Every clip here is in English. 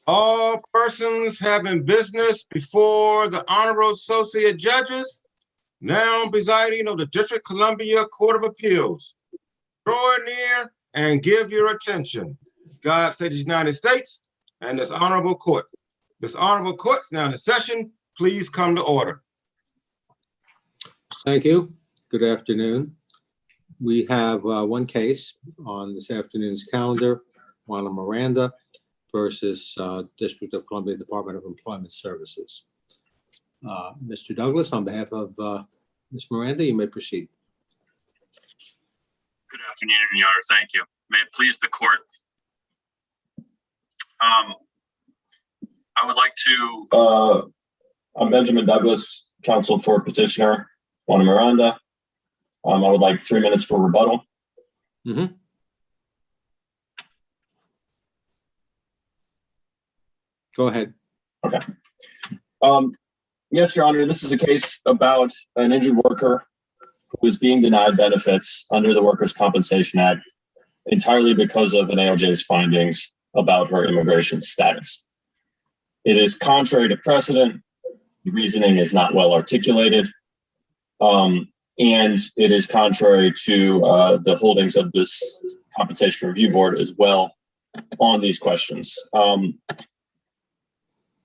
All persons having business before the Honorable Associate Judges now presiding of the District of Columbia Court of Appeals. Draw near and give your attention. God save the United States and this honorable court. This honorable court is now in session. Please come to order. Thank you. Good afternoon. We have one case on this afternoon's calendar, JUANA Miranda versus District of Columbia Department of Employment Services. Mr. Douglas, on behalf of Ms. Miranda, you may proceed. Good afternoon, Your Honor. Thank you. May it please the court. I would like to. I'm Benjamin Douglas, counsel for petitioner JUANA Miranda. I would like 3 minutes for rebuttal. Go ahead. Okay. Yes, Your Honor, this is a case about an injured worker who is being denied benefits under the Workers' Compensation Act entirely because of an ALJ's findings about her immigration status. It is contrary to precedent. The reasoning is not well articulated. And it is contrary to the holdings of this Compensation Review Board as well on these questions.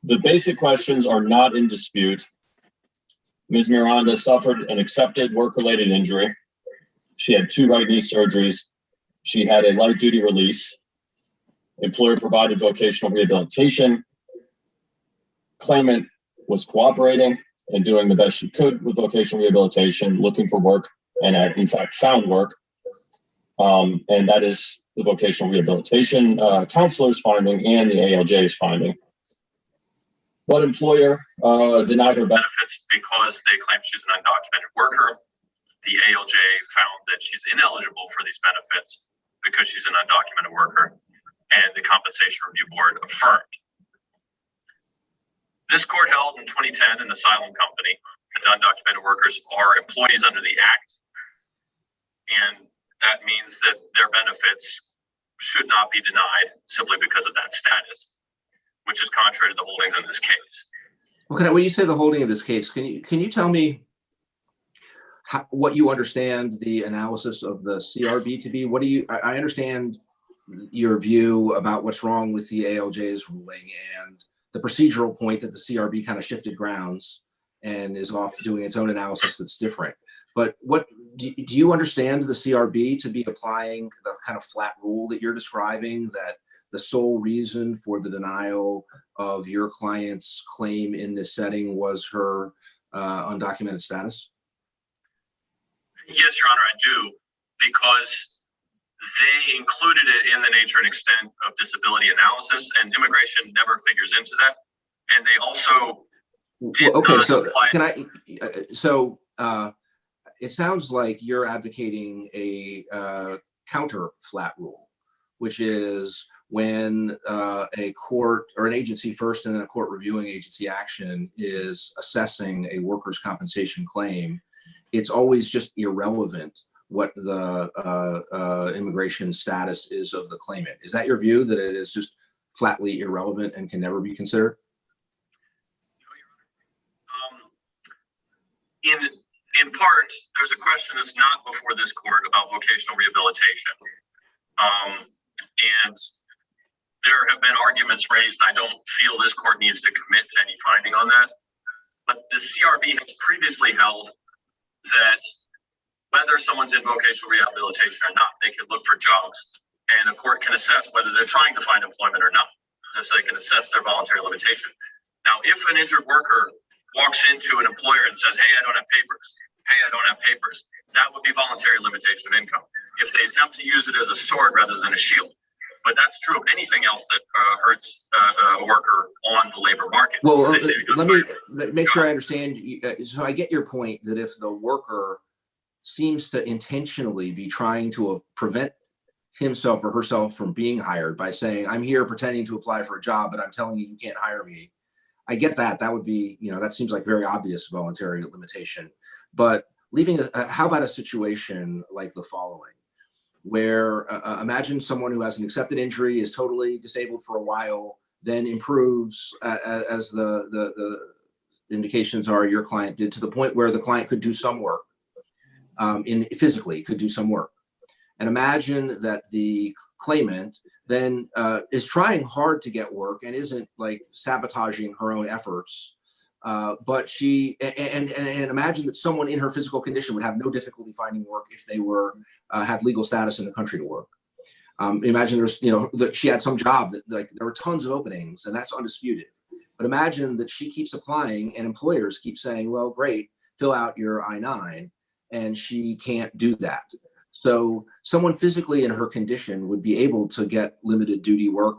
The basic questions are not in dispute. Ms. Miranda suffered an accepted work-related injury. She had 2 right knee surgeries. She had a light-duty release. Employer provided vocational rehabilitation. Claimant was cooperating and doing the best she could with vocational rehabilitation, looking for work, and had in fact found work. And that is the vocational rehabilitation counselor's finding and the ALJ's finding. But employer denied her benefits because they claim she's an undocumented worker. The ALJ found that she's ineligible for these benefits because she's an undocumented worker, and the Compensation Review Board affirmed. This court held in 2010 an asylum company that undocumented workers are employees under the Act, and that means that their benefits should not be denied simply because of that status, which is contrary to the holdings in this case. Okay, when you say the holding of this case, can you tell me what you understand the analysis of the CRB to be? What do you? I understand your view about what's wrong with the ALJ's ruling and the procedural point that the CRB kind of shifted grounds and is off doing its own analysis that's different. But what do you understand the CRB to be applying the kind of flat rule that you're describing, that the sole reason for the denial of your client's claim in this setting was her undocumented status? Yes, Your Honor, I do, because they included it in the nature and extent of disability analysis, and immigration never figures into that. And they also did okay, so can I? So it sounds like you're advocating a counter flat rule, which is when a court or an agency first and then a court reviewing agency action is assessing a workers' compensation claim, it's always just irrelevant what the immigration status is of the claimant. Is that your view, that it is just flatly irrelevant and can never be considered? In part, there's a question that's not before this court about vocational rehabilitation. And there have been arguments raised. I don't feel this court needs to commit to any finding on that. But the CRB has previously held that whether someone's in vocational rehabilitation or not, they can look for jobs, and a court can assess whether they're trying to find employment or not. Just so they can assess their voluntary limitation. Now, if an injured worker walks into an employer and says, hey, I don't have papers, that would be voluntary limitation of income if they attempt to use it as a sword rather than a shield. But that's true of anything else that hurts a worker on the labor market. Well, let me make sure I understand. So I get your point that if the worker seems to intentionally be trying to prevent himself or herself from being hired by saying, I'm here pretending to apply for a job, but I'm telling you, you can't hire me. I get that. That would be, that seems like very obvious voluntary limitation. But how about a situation like the following, where imagine someone who has an accepted injury, is totally disabled for a while, then improves as the indications are your client did, to the point where the client could do some work, physically could do some work. And imagine that the claimant then is trying hard to get work and isn't like sabotaging her own efforts. But she, and imagine that someone in her physical condition would have no difficulty finding work if they had legal status in the country to work. Imagine there's, that she had some job that, like, there were tons of openings, and that's undisputed. But imagine that she keeps applying and employers keep saying, well, great, fill out your I-9, and she can't do that. So someone physically in her condition would be able to get limited duty work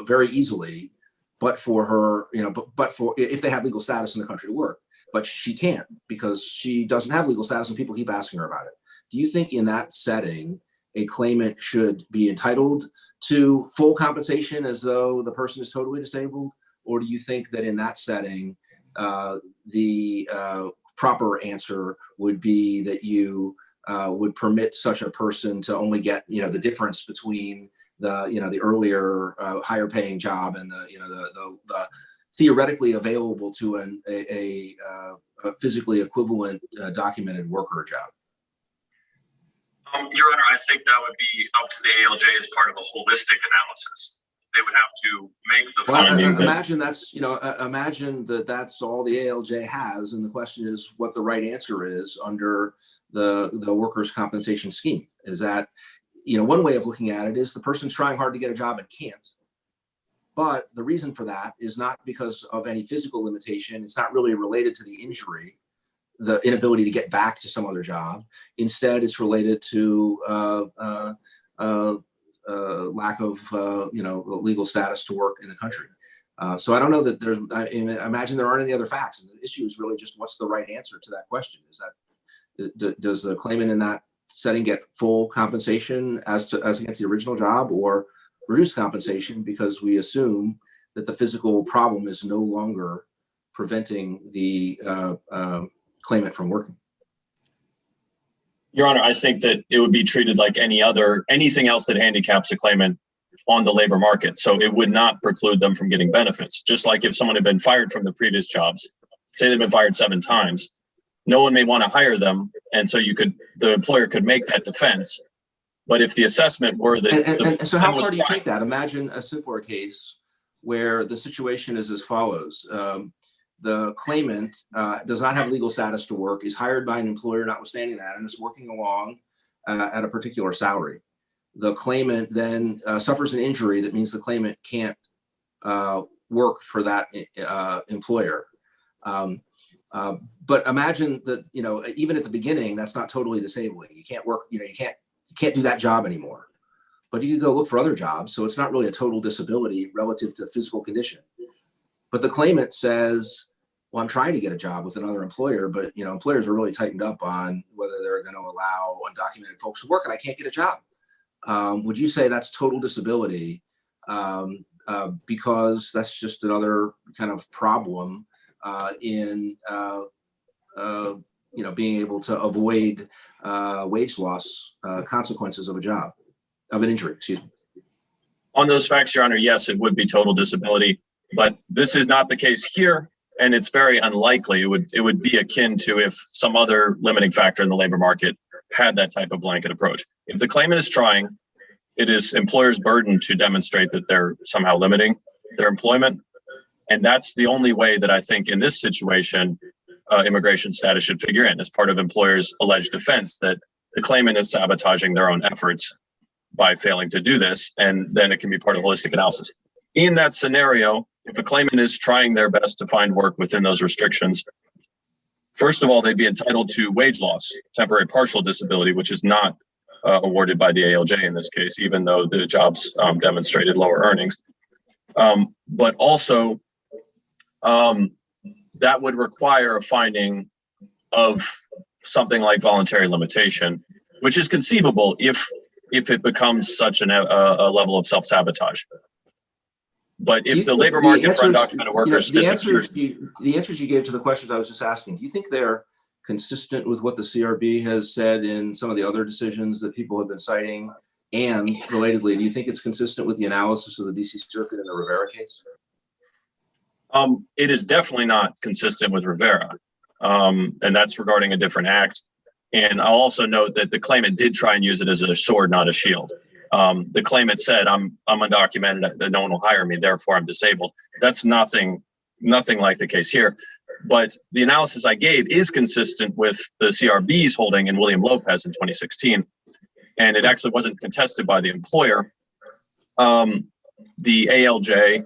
very easily, but for her, but for if they have legal status in the country to work. But she can't, because she doesn't have legal status and people keep asking her about it. Do you think in that setting, a claimant should be entitled to full compensation as though the person is totally disabled? Or do you think that in that setting, the proper answer would be that you would permit such a person to only get, the difference between the earlier higher paying job and the theoretically available to a physically equivalent documented worker job? Your Honor, I think that would be up to the ALJ as part of a holistic analysis. They would have to make the finding. Imagine that's, imagine that that's all the ALJ has, and the question is what the right answer is under the workers' compensation scheme. Is that, one way of looking at it is the person's trying hard to get a job and can't. But the reason for that is not because of any physical limitation. It's not really related to the injury, the inability to get back to some other job. Instead, it's related to lack of legal status to work in the country. So I don't know that there's, I imagine there aren't any other facts. And the issue is really just what's the right answer to that question. Is that, does the claimant in that setting get full compensation as against the original job, or reduced compensation because we assume that the physical problem is no longer preventing the claimant from working? Your Honor, I think that it would be treated like anything else that handicaps a claimant on the labor market. So it would not preclude them from getting benefits. Just like if someone had been fired from the previous jobs, say they've been fired 7 times, no one may want to hire them. And so the employer could make that defense. But if the assessment were that... And so how far do you take that? Imagine a simpler case where the situation is as follows. The claimant does not have legal status to work, is hired by an employer notwithstanding that, and is working along at a particular salary. The claimant then suffers an injury that means the claimant can't work for that employer. But imagine that, even at the beginning, that's not totally disabling. You can't work, you can't do that job anymore. But you can go look for other jobs. So it's not really a total disability relative to physical condition. But the claimant says, well, I'm trying to get a job with another employer, but employers are really tightened up on whether they're going to allow undocumented folks to work, and I can't get a job. Would you say that's total disability because that's just another kind of problem in being able to avoid wage loss consequences of an injury, excuse me? On those facts, Your Honor, yes, it would be total disability, but this is not the case here. And it's very unlikely. It would be akin to if some other limiting factor in the labor market had that type of blanket approach. If the claimant is trying, it is employers' burden to demonstrate that they're somehow limiting their employment. And that's the only way that I think in this situation, immigration status should figure in as part of employers' alleged defense that the claimant is sabotaging their own efforts by failing to do this. And then it can be part of holistic analysis. In that scenario, if a claimant is trying their best to find work within those restrictions, first of all, they'd be entitled to wage loss, temporary partial disability, which is not awarded by the ALJ in this case, even though the jobs demonstrated lower earnings. But also, that would require a finding of something like voluntary limitation, which is conceivable if it becomes such a level of self-sabotage. But if the labor market for undocumented workers disappears... The answers you gave to the questions I was just asking, do you think they're consistent with what the CRB has said in some of the other decisions that people have been citing And relatedly, do you think it's consistent with the analysis of the DC Circuit in the Rivera case? It is definitely not consistent with Rivera, and that's regarding a different act. And I'll also note that the claimant did try and use it as a sword, not a shield. The claimant said, I'm undocumented, that no one will hire me, therefore I'm disabled. That's nothing like the case here. But the analysis I gave is consistent with the CRB's holding in William Lopez in 2016. And it actually wasn't contested by the employer. The ALJ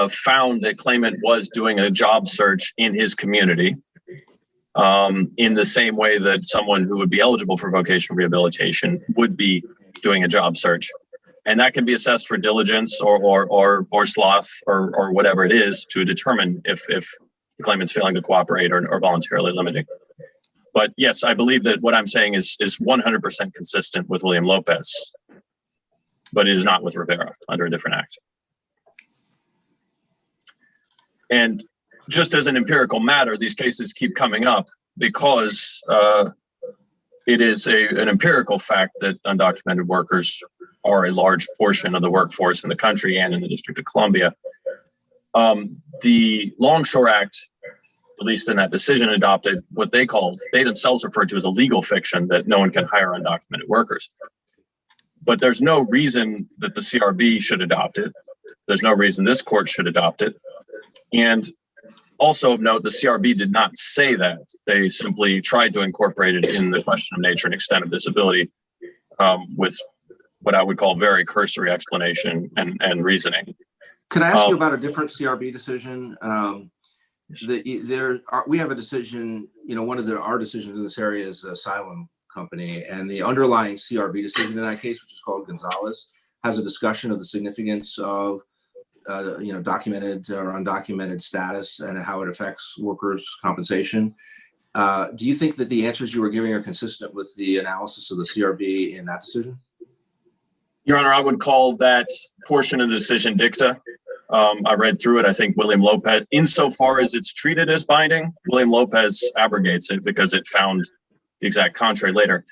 found that claimant was doing a job search in his community in the same way that someone who would be eligible for vocational rehabilitation would be doing a job search. And that can be assessed for diligence or sloth or whatever it is to determine if the claimant's failing to cooperate or voluntarily limiting. But yes, I believe that what I'm saying is 100% consistent with William Lopez, but it is not with Rivera under a different act. And just as an empirical matter, these cases keep coming up because it is an empirical fact that undocumented workers are a large portion of the workforce in the country and in the District of Columbia. The Longshore Act, at least in that decision, adopted what they themselves referred to as a legal fiction that no one can hire undocumented workers. But there's no reason that the CRB should adopt it. There's no reason this court should adopt it. And also of note, the CRB did not say that. They simply tried to incorporate it in the question of nature and extent of disability with what I would call very cursory explanation and reasoning. Can I ask you about a different CRB decision? We have a decision, one of our decisions in this area is Asylum Company, and the underlying CRB decision in that case, which is called Gonzalez, has a discussion of the significance of documented or undocumented status and how it affects workers' compensation. Do you think that the answers you were giving are consistent with the analysis of the CRB in that decision? Your Honor, I would call that portion of the decision dicta. I read through it. I think William Lopez, insofar as it's treated as binding, William Lopez abrogates it because it found the exact contrary later.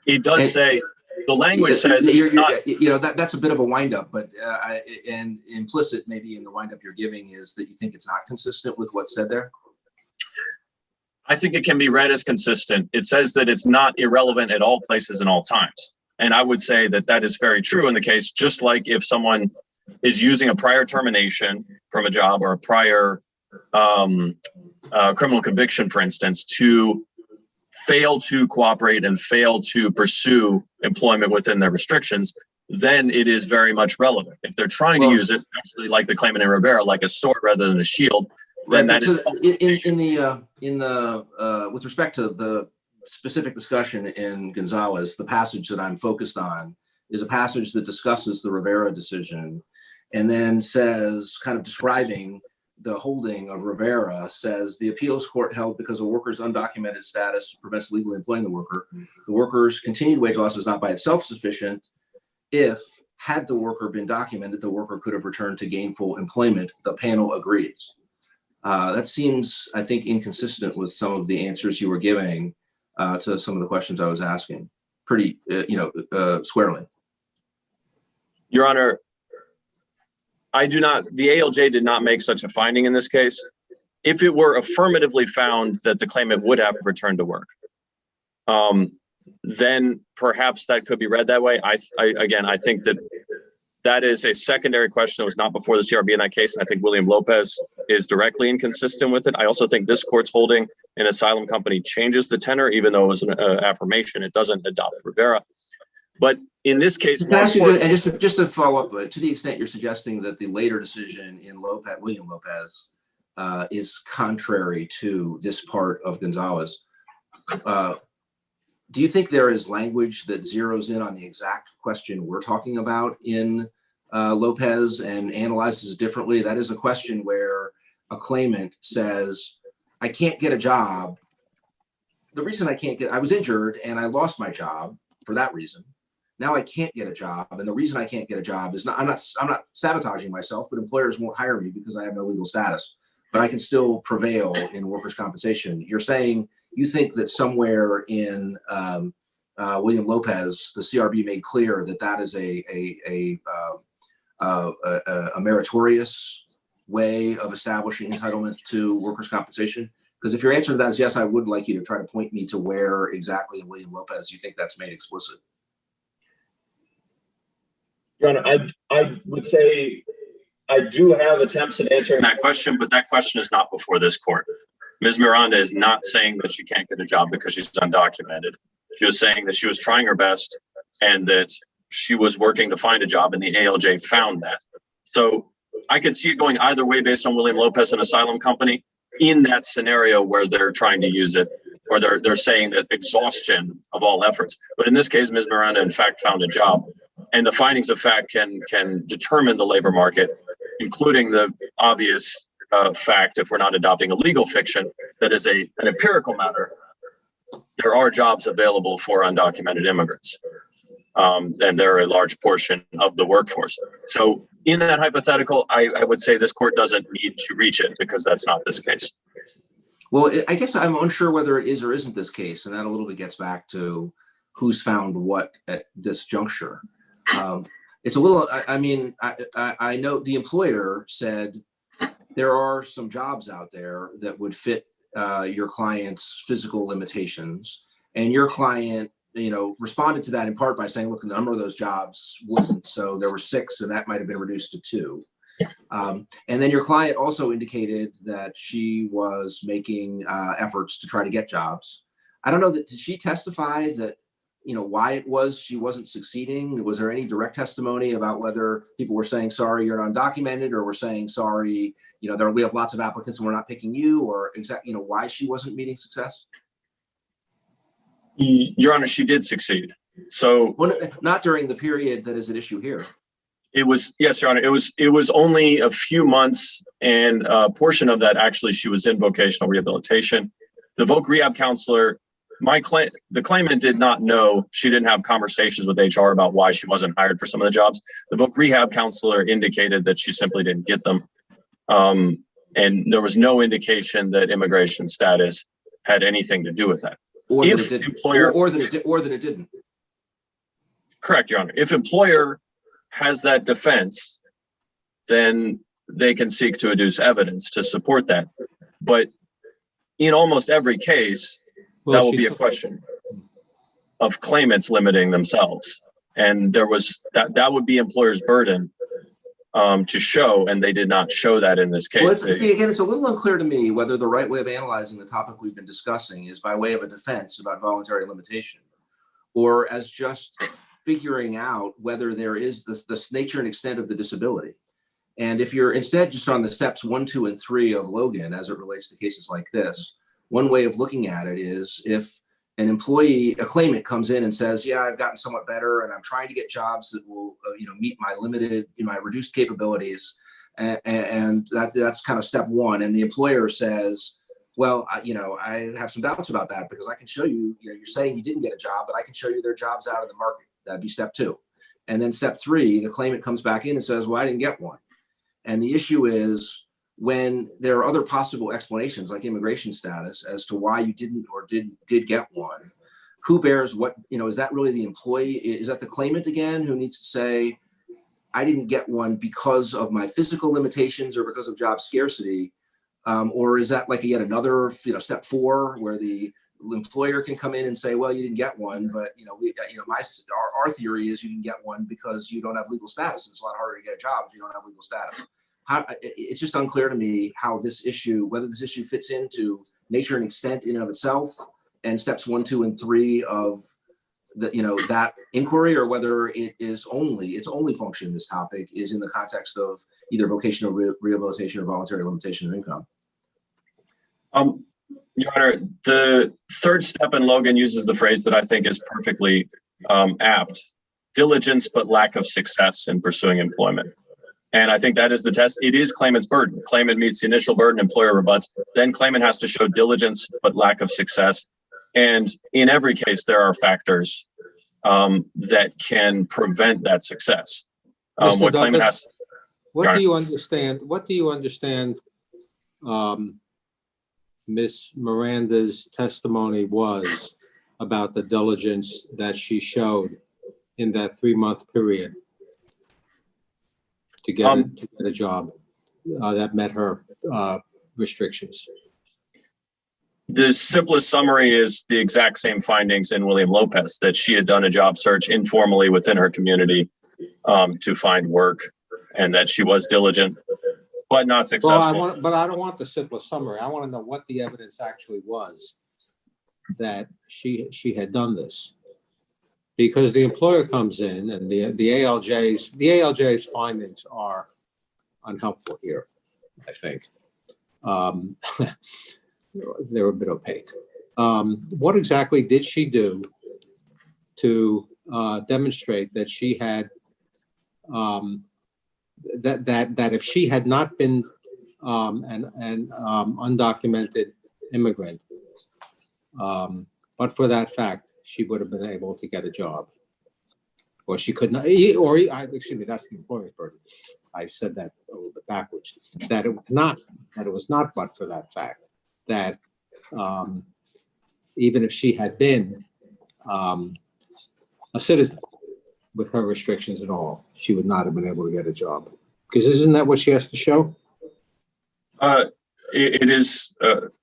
It does say, the language says it's not. That's a bit of a windup, but and implicit maybe in the windup you're giving is that you think it's not consistent with what's said there? I think it can be read as consistent. It says that it's not irrelevant at all places and all times. And I would say that that is very true in the case, just like if someone is using a prior termination from a job or a prior criminal conviction, for instance, to fail to cooperate and fail to pursue employment within their restrictions, then it is very much relevant. If they're trying to use it, actually like the claimant in Rivera, like a sword rather than a shield, then that is with respect to the specific discussion in Gonzalez, the passage that I'm focused on is a passage that discusses the Rivera decision and then says, kind of describing the holding of Rivera, says the appeals court held because a worker's undocumented status prevents legally employing the worker. The worker's continued wage loss is not by itself sufficient. If, had the worker been documented, the worker could have returned to gainful employment. The panel agrees. That seems, I think, inconsistent with some of the answers you were giving to some of the questions I was asking pretty, squarely. Your Honor, the ALJ did not make such a finding in this case. If it were affirmatively found that the claimant would have returned to work, then perhaps that could be read that way. I think that is a secondary question that was not before the CRB in that case. And I think William Lopez is directly inconsistent with it. I also think this court's holding an Asylum Company changes the tenor, even though it was an affirmation. It doesn't adopt Rivera. But in this case, just to follow up, to the extent you're suggesting that the later decision in William Lopez is contrary to this part of Gonzalez, do you think there is language that zeroes in on the exact question we're talking about in Lopez and analyzes it differently? That is a question where a claimant says, I can't get a job. The reason I was injured and I lost my job for that reason. Now I can't get a job. And the reason I can't get a job is I'm not sabotaging myself, but employers won't hire me because I have no legal status, but I can still prevail in workers' compensation. You're saying you think that somewhere in William Lopez, the CRB made clear that that is a meritorious way of establishing entitlement to workers' compensation? Because if your answer to that is yes, I would like you to try to point me to where exactly in William Lopez you think that's made explicit. Your Honor, I would say I do have attempts at answering that question, but that question is not before this court. Ms. Miranda is not saying that she can't get a job because she's undocumented. She was saying that she was trying her best and that she was working to find a job, and the ALJ found that. So I could see it going either way based on William Lopez, an asylum company, in that scenario where they're trying to use it, or they're saying that exhaustion of all efforts. But in this case, Ms. Miranda, in fact, found a job. And the findings of fact can determine the labor market, including the obvious fact, if we're not adopting a legal fiction, that is an empirical matter. There are jobs available for undocumented immigrants. And they're a large portion of the workforce. So in that hypothetical, I would say this court doesn't need to reach it because that's not this case. Well, I guess I'm unsure whether it is or isn't this case, and that a little bit gets back to who's found what at this juncture. It's a little, I mean, I know the employer said there are some jobs out there that would fit your client's physical limitations, and your client, you know, responded to that in part by saying, look, a number of those jobs wouldn't. So there were 6, and that might have been reduced to 2. And then your client also indicated that she was making efforts to try to get jobs. I don't know that, did she testify that, you know, why it was she wasn't succeeding? Was there any direct testimony about whether people were saying, sorry, you're undocumented, or were saying, sorry, you know, we have lots of applicants and we're not picking you, or exactly, you know, why she wasn't meeting success? Your Honor, she did succeed. So not during the period that is at issue here. it was, yes, Your Honor, it was only a few months, and a portion of that actually she was in vocational rehabilitation. The voc rehab counselor, the claimant did not know, she didn't have conversations with HR about why she wasn't hired for some of the jobs. The voc rehab counselor indicated that she simply didn't get them. And there was no indication that immigration status had anything to do with that. Or if that it didn't. Employer, or that it didn't. Correct, Your Honor. If employer has that defense, then they can seek to adduce evidence to support that. But in almost every case, that will be a question of claimants limiting themselves. And there was that would be employer's burden to show, and they did not show that in this case. Well, see, again, it's a little unclear to me whether the right way of analyzing the topic we've been discussing is by way of a defense about voluntary limitation, or as just figuring out whether there is this nature and extent of the disability. And if you're instead just on the steps 1, 2, and 3 of Logan as it relates to cases like this, one way of looking at it is if an employee, a claimant comes in and says, yeah, I've gotten somewhat better and I'm trying to get jobs that will meet my limited, my reduced capabilities. And that's kind of step 1. And the employer says, well, I have some doubts about that because I can show you, you're saying you didn't get a job, but I can show you there are jobs out in the market. That'd be step 2. And then step 3, the claimant comes back in and says, well, I didn't get one. And the issue is when there are other possible explanations like immigration status as to why you didn't or did get one, who bears what, is that really the employee? Is that the claimant again who needs to say, I didn't get one because of my physical limitations or because of job scarcity? Or is that like yet another, step 4 where the employer can come in and say, well, you didn't get one, but our theory is you didn't get one because you don't have legal status. It's a lot harder to get a job if you don't have legal status. It's just unclear to me how whether this issue fits into nature and extent in and of itself and steps 1, 2, and 3 of that inquiry, or whether its only function in this topic is in the context of either vocational rehabilitation or voluntary limitation of income. Your Honor, the 3rd step in Logan uses the phrase that I think is perfectly apt: diligence but lack of success in pursuing employment. And I think that is the test. It is claimant's burden. Claimant meets the initial burden, employer rebuts. Then claimant has to show diligence but lack of success. And in every case, there are factors that can prevent that success. What claimant has. What do you understand? What do you understand? Ms. Miranda's testimony was about the diligence that she showed in that 3-month period to get a job that met her restrictions? The simplest summary is the exact same findings in William Lopez, that she had done a job search informally within her community to find work, and that she was diligent, but not successful. Well, but I don't want the simplest summary. I want to know what the evidence actually was that she had done this. Because the employer comes in and the ALJ's findings are unhelpful here, I think. They're a bit opaque. What exactly did she do to demonstrate that she had that if she had not been an undocumented immigrant, but for that fact, she would have been able to get a job, or she could not, excuse me, that's the employer's burden. I said that a little bit backwards. That it was not, but for that fact, that even if she had been a citizen with her restrictions and all, she would not have been able to get a job. Because isn't that what she has to show? It is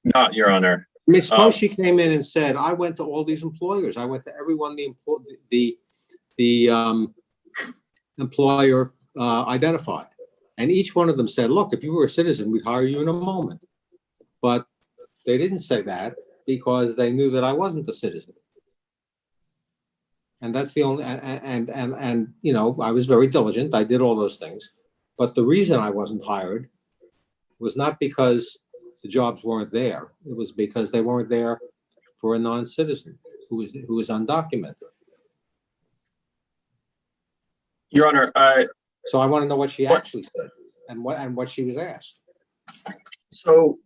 not, Your Honor. I mean, suppose she came in and said, "I went to all these employers. I went to everyone the employer identified, and each one of them said, 'Look, if you were a citizen, we'd hire you in a moment.' But they didn't say that because they knew that I wasn't a citizen, and that's the only. And you know, I was very diligent. I did all those things, but the reason I wasn't hired was not because the jobs weren't there. It was because they weren't there for a non-citizen who was undocumented." Your Honor, So I want to know what she actually said and what she was asked. so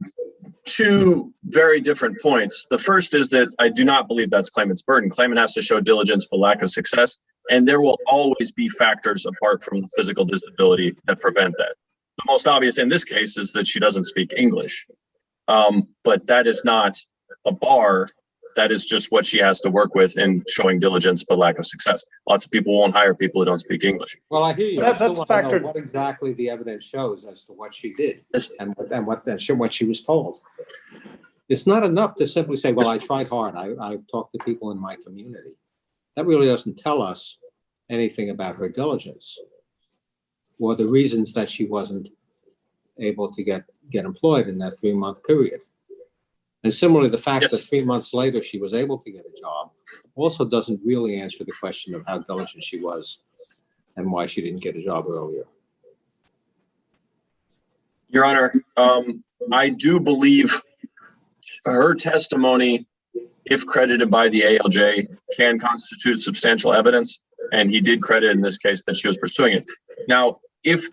two very different points. The first is that I do not believe that's claimant's burden. Claimant has to show diligence but lack of success, and there will always be factors apart from the physical disability that prevent that. The most obvious in this case is that she doesn't speak English. But that is not a bar. That is just what she has to work with in showing diligence but lack of success. Lots of people won't hire people who don't speak English. Well, I hear you. That's I still want to know factored. what exactly the evidence shows as to what she did Yes. and what she was told. It's not enough to simply say, "Well, I tried hard. I talked to people in my community." That really doesn't tell us anything about her diligence or the reasons that she wasn't able to get employed in that 3-month period. And similarly, the fact that Yes. 3 months later she was able to get a job also doesn't really answer the question of how diligent she was and why she didn't get a job earlier. Your Honor, I do believe her testimony, if credited by the ALJ, can constitute substantial evidence, and he did credit in this case that she was pursuing it. Now, if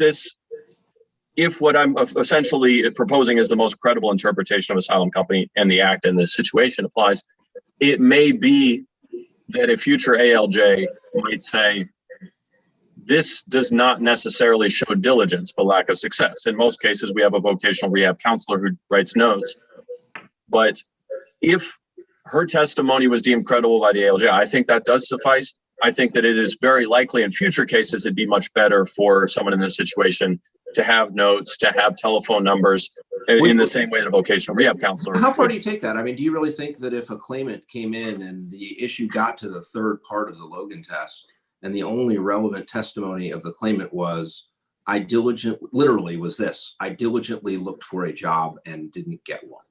what I'm essentially proposing is the most credible interpretation of asylum company and the act in this situation applies, it may be that a future ALJ might say, this does not necessarily show diligence but lack of success. In most cases, we have a vocational rehab counselor who writes notes. But if her testimony was deemed credible by the ALJ, I think that does suffice. I think that it is very likely in future cases it'd be much better for someone in this situation to have notes, to have telephone numbers in the same way that a vocational rehab counselor. How far do you take that? I mean, do you really think that if a claimant came in and the issue got to the third part of the Logan test and the only relevant testimony of the claimant was, I diligently looked for a job and didn't get one?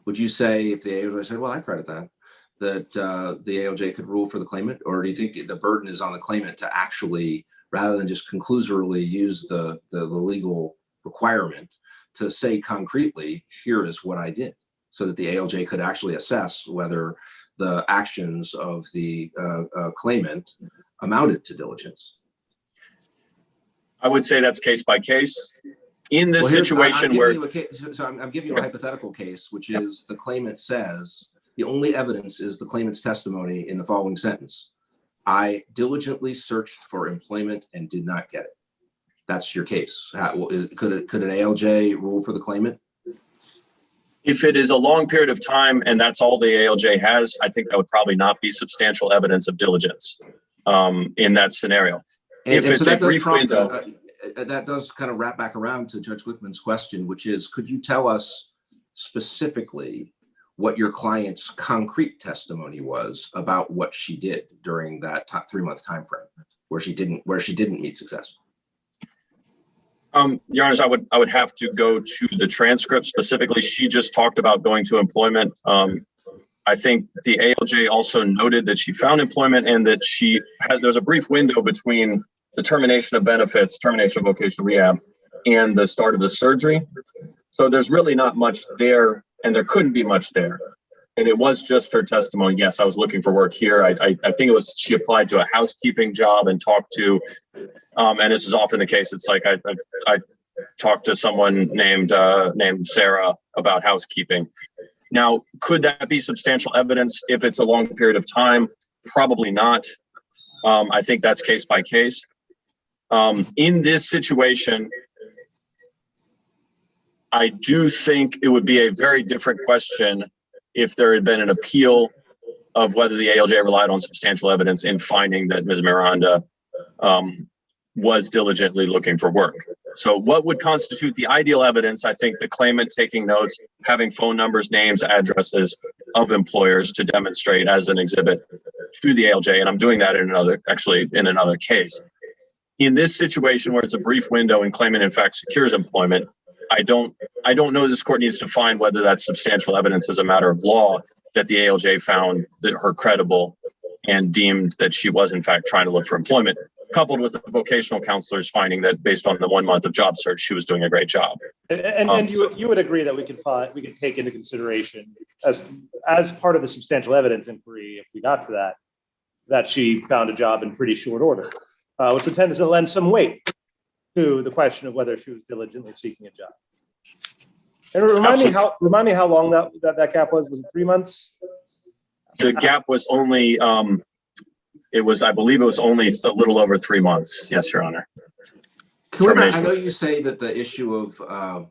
Would you say, if the ALJ said, well, I credit that the ALJ could rule for the claimant? Or do you think the burden is on the claimant to actually, rather than just conclusorily use the legal requirement, to say concretely, here is what I did, so that the ALJ could actually assess whether the actions of the claimant amounted to diligence? I would say that's case by case. In this situation where, I'm giving you a hypothetical case, which is the claimant says, the only evidence is the claimant's testimony in the following sentence: I diligently searched for employment and did not get it. That's your case. Could an ALJ rule for the claimant? If it is a long period of time and that's all the ALJ has, I think that would probably not be substantial evidence of diligence in that scenario. If And it's so a that does brief prompt, window, that does kind of wrap back around to Judge Glickman's question, which is, could you tell us specifically what your client's concrete testimony was about what she did during that 3-month time frame where she didn't meet success? Your Honors, I would have to go to the transcript. Specifically, she just talked about going to employment. I think the ALJ also noted that she found employment and that there's a brief window between the termination of benefits, termination of vocational rehab, and the start of the surgery. So there's really not much there, and there couldn't be much there. And it was just her testimony. Yes, I was looking for work here. I think it was, she applied to a housekeeping job and talked to, and this is often the case. It's like I talked to someone named Sarah about housekeeping. Now, could that be substantial evidence if it's a long period of time? Probably not. I think that's case by case. In this situation, I do think it would be a very different question if there had been an appeal of whether the ALJ relied on substantial evidence in finding that Ms. Miranda was diligently looking for work. So what would constitute the ideal evidence? I think the claimant taking notes, having phone numbers, names, addresses of employers to demonstrate as an exhibit to the ALJ. And I'm doing that in another case. In this situation where it's a brief window and claimant in fact secures employment, I don't know this court needs to find whether that's substantial evidence as a matter of law that the ALJ found that her credible and deemed that she was in fact trying to look for employment, coupled with the vocational counselor's finding that based on the 1 month of job search, she was doing a great job. And you would agree that we could take into consideration as part of the substantial evidence inquiry, if we got to that she found a job in pretty short order, which would tend to lend some weight to the question of whether she was diligently seeking a job. And remind me how long that gap was. Was it 3 months? The gap was only I believe it was only a little over 3 months. Yes, Your Honor. I know you say that the issue of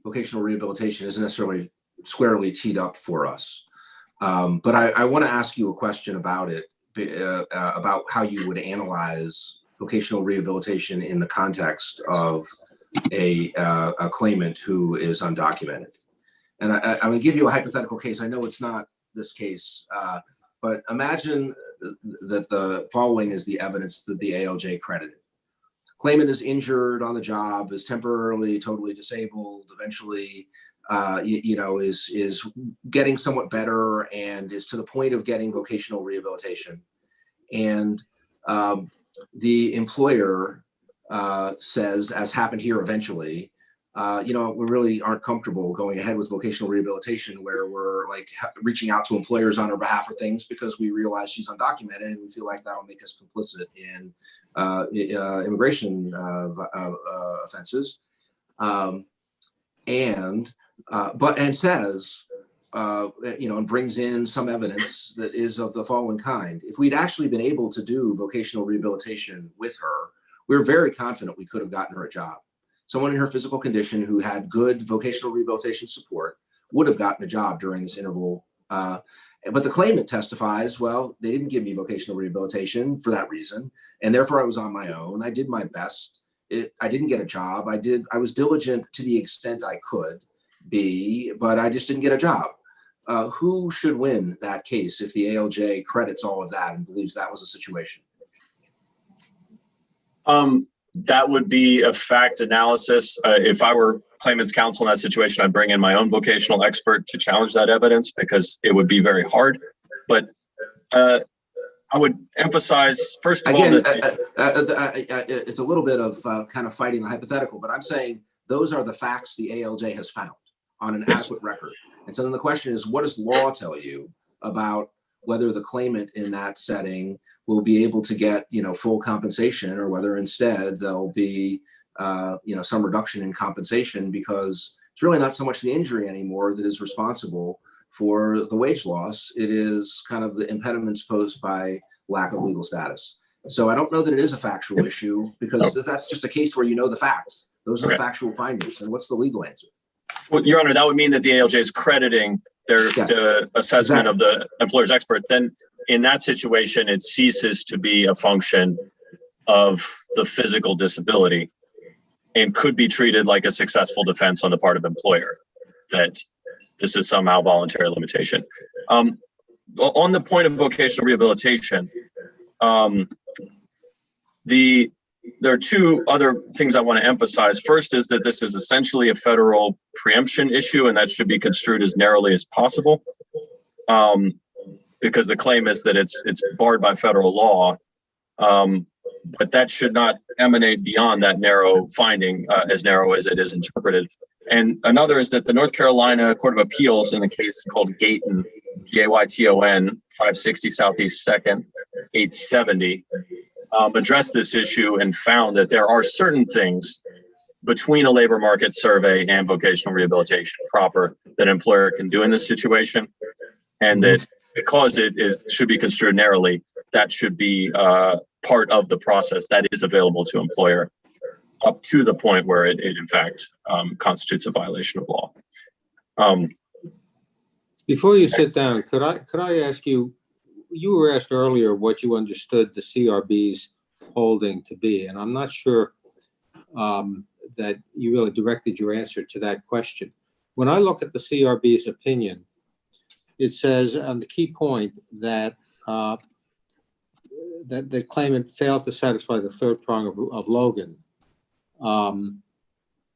vocational rehabilitation isn't necessarily squarely teed up for us, but I want to ask you a question about it, about how you would analyze vocational rehabilitation in the context of a claimant who is undocumented. And I'm going to give you a hypothetical case. I know it's not this case, but imagine that the following is the evidence that the ALJ credited. Claimant is injured on the job, is temporarily totally disabled, eventually is getting somewhat better and is to the point of getting vocational rehabilitation. And the employer says, as happened here eventually, we really aren't comfortable going ahead with vocational rehabilitation where we're like reaching out to employers on her behalf for things because we realize she's undocumented and we feel like that will make us complicit in immigration offenses. And says, and brings in some evidence that is of the following kind. If we'd actually been able to do vocational rehabilitation with her, we're very confident we could have gotten her a job. Someone in her physical condition who had good vocational rehabilitation support would have gotten a job during this interval. But the claimant testifies, well, they didn't give me vocational rehabilitation for that reason, and therefore I was on my own. I did my best. I didn't get a job. I was diligent to the extent I could be, but I just didn't get a job. Who should win that case if the ALJ credits all of that and believes that was a situation? That would be a fact analysis. If I were claimant's counsel in that situation, I'd bring in my own vocational expert to challenge that evidence because it would be very hard. But I would emphasize, first of all, it's a little bit of kind of fighting the hypothetical, but I'm saying those are the facts the ALJ has found on an adequate record. And so then the question is, what does law tell you about whether the claimant in that setting will be able to get, full compensation, or whether instead there'll be, some reduction in compensation because it's really not so much the injury anymore that is responsible for the wage loss. It is kind of the impediments posed by lack of legal status. So I don't know that it is a factual issue because that's just a case where the facts. Those are the factual findings. And what's the legal answer? Well, Your Honor, that would mean that the ALJ is crediting their Yeah. the assessment of the employer's expert. Then in that situation, it ceases to be a function of the physical disability and could be treated like a successful defense on the part of employer that this is somehow voluntary limitation. On the point of vocational rehabilitation, there are two other things I want to emphasize. First is that this is essentially a federal preemption issue, and that should be construed as narrowly as possible, because the claim is that it's barred by federal law, but that should not emanate beyond that narrow finding, as narrow as it is interpreted. And another is that the North Carolina Court of Appeals in a case called Gayton, Gayton, 560 Southeast 2nd, 870, addressed this issue and found that there are certain things between a labor market survey and vocational rehabilitation proper that an employer can do in this situation, and that because it should be construed narrowly, that should be part of the process that is available to employer up to the point where it in fact constitutes a violation of law. Before you sit down, could I ask you, you were asked earlier what you understood the CRB's holding to be, and I'm not sure that you really directed your answer to that question. When I look at the CRB's opinion, it says on the key point that that the claimant failed to satisfy the third prong of Logan.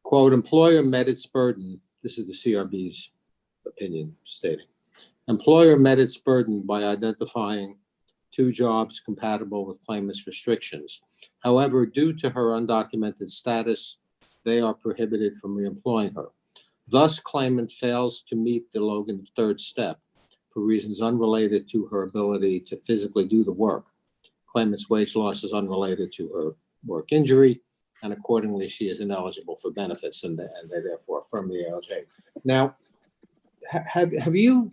Quote, employer met its burden. This is the CRB's opinion stating. Employer met its burden by identifying 2 jobs compatible with claimant's restrictions. However, due to her undocumented status, they are prohibited from reemploying her. Thus, claimant fails to meet the Logan third step for reasons unrelated to her ability to physically do the work. Claimant's wage loss is unrelated to her work injury, and accordingly, she is ineligible for benefits, and they therefore affirm the ALJ. Now, have you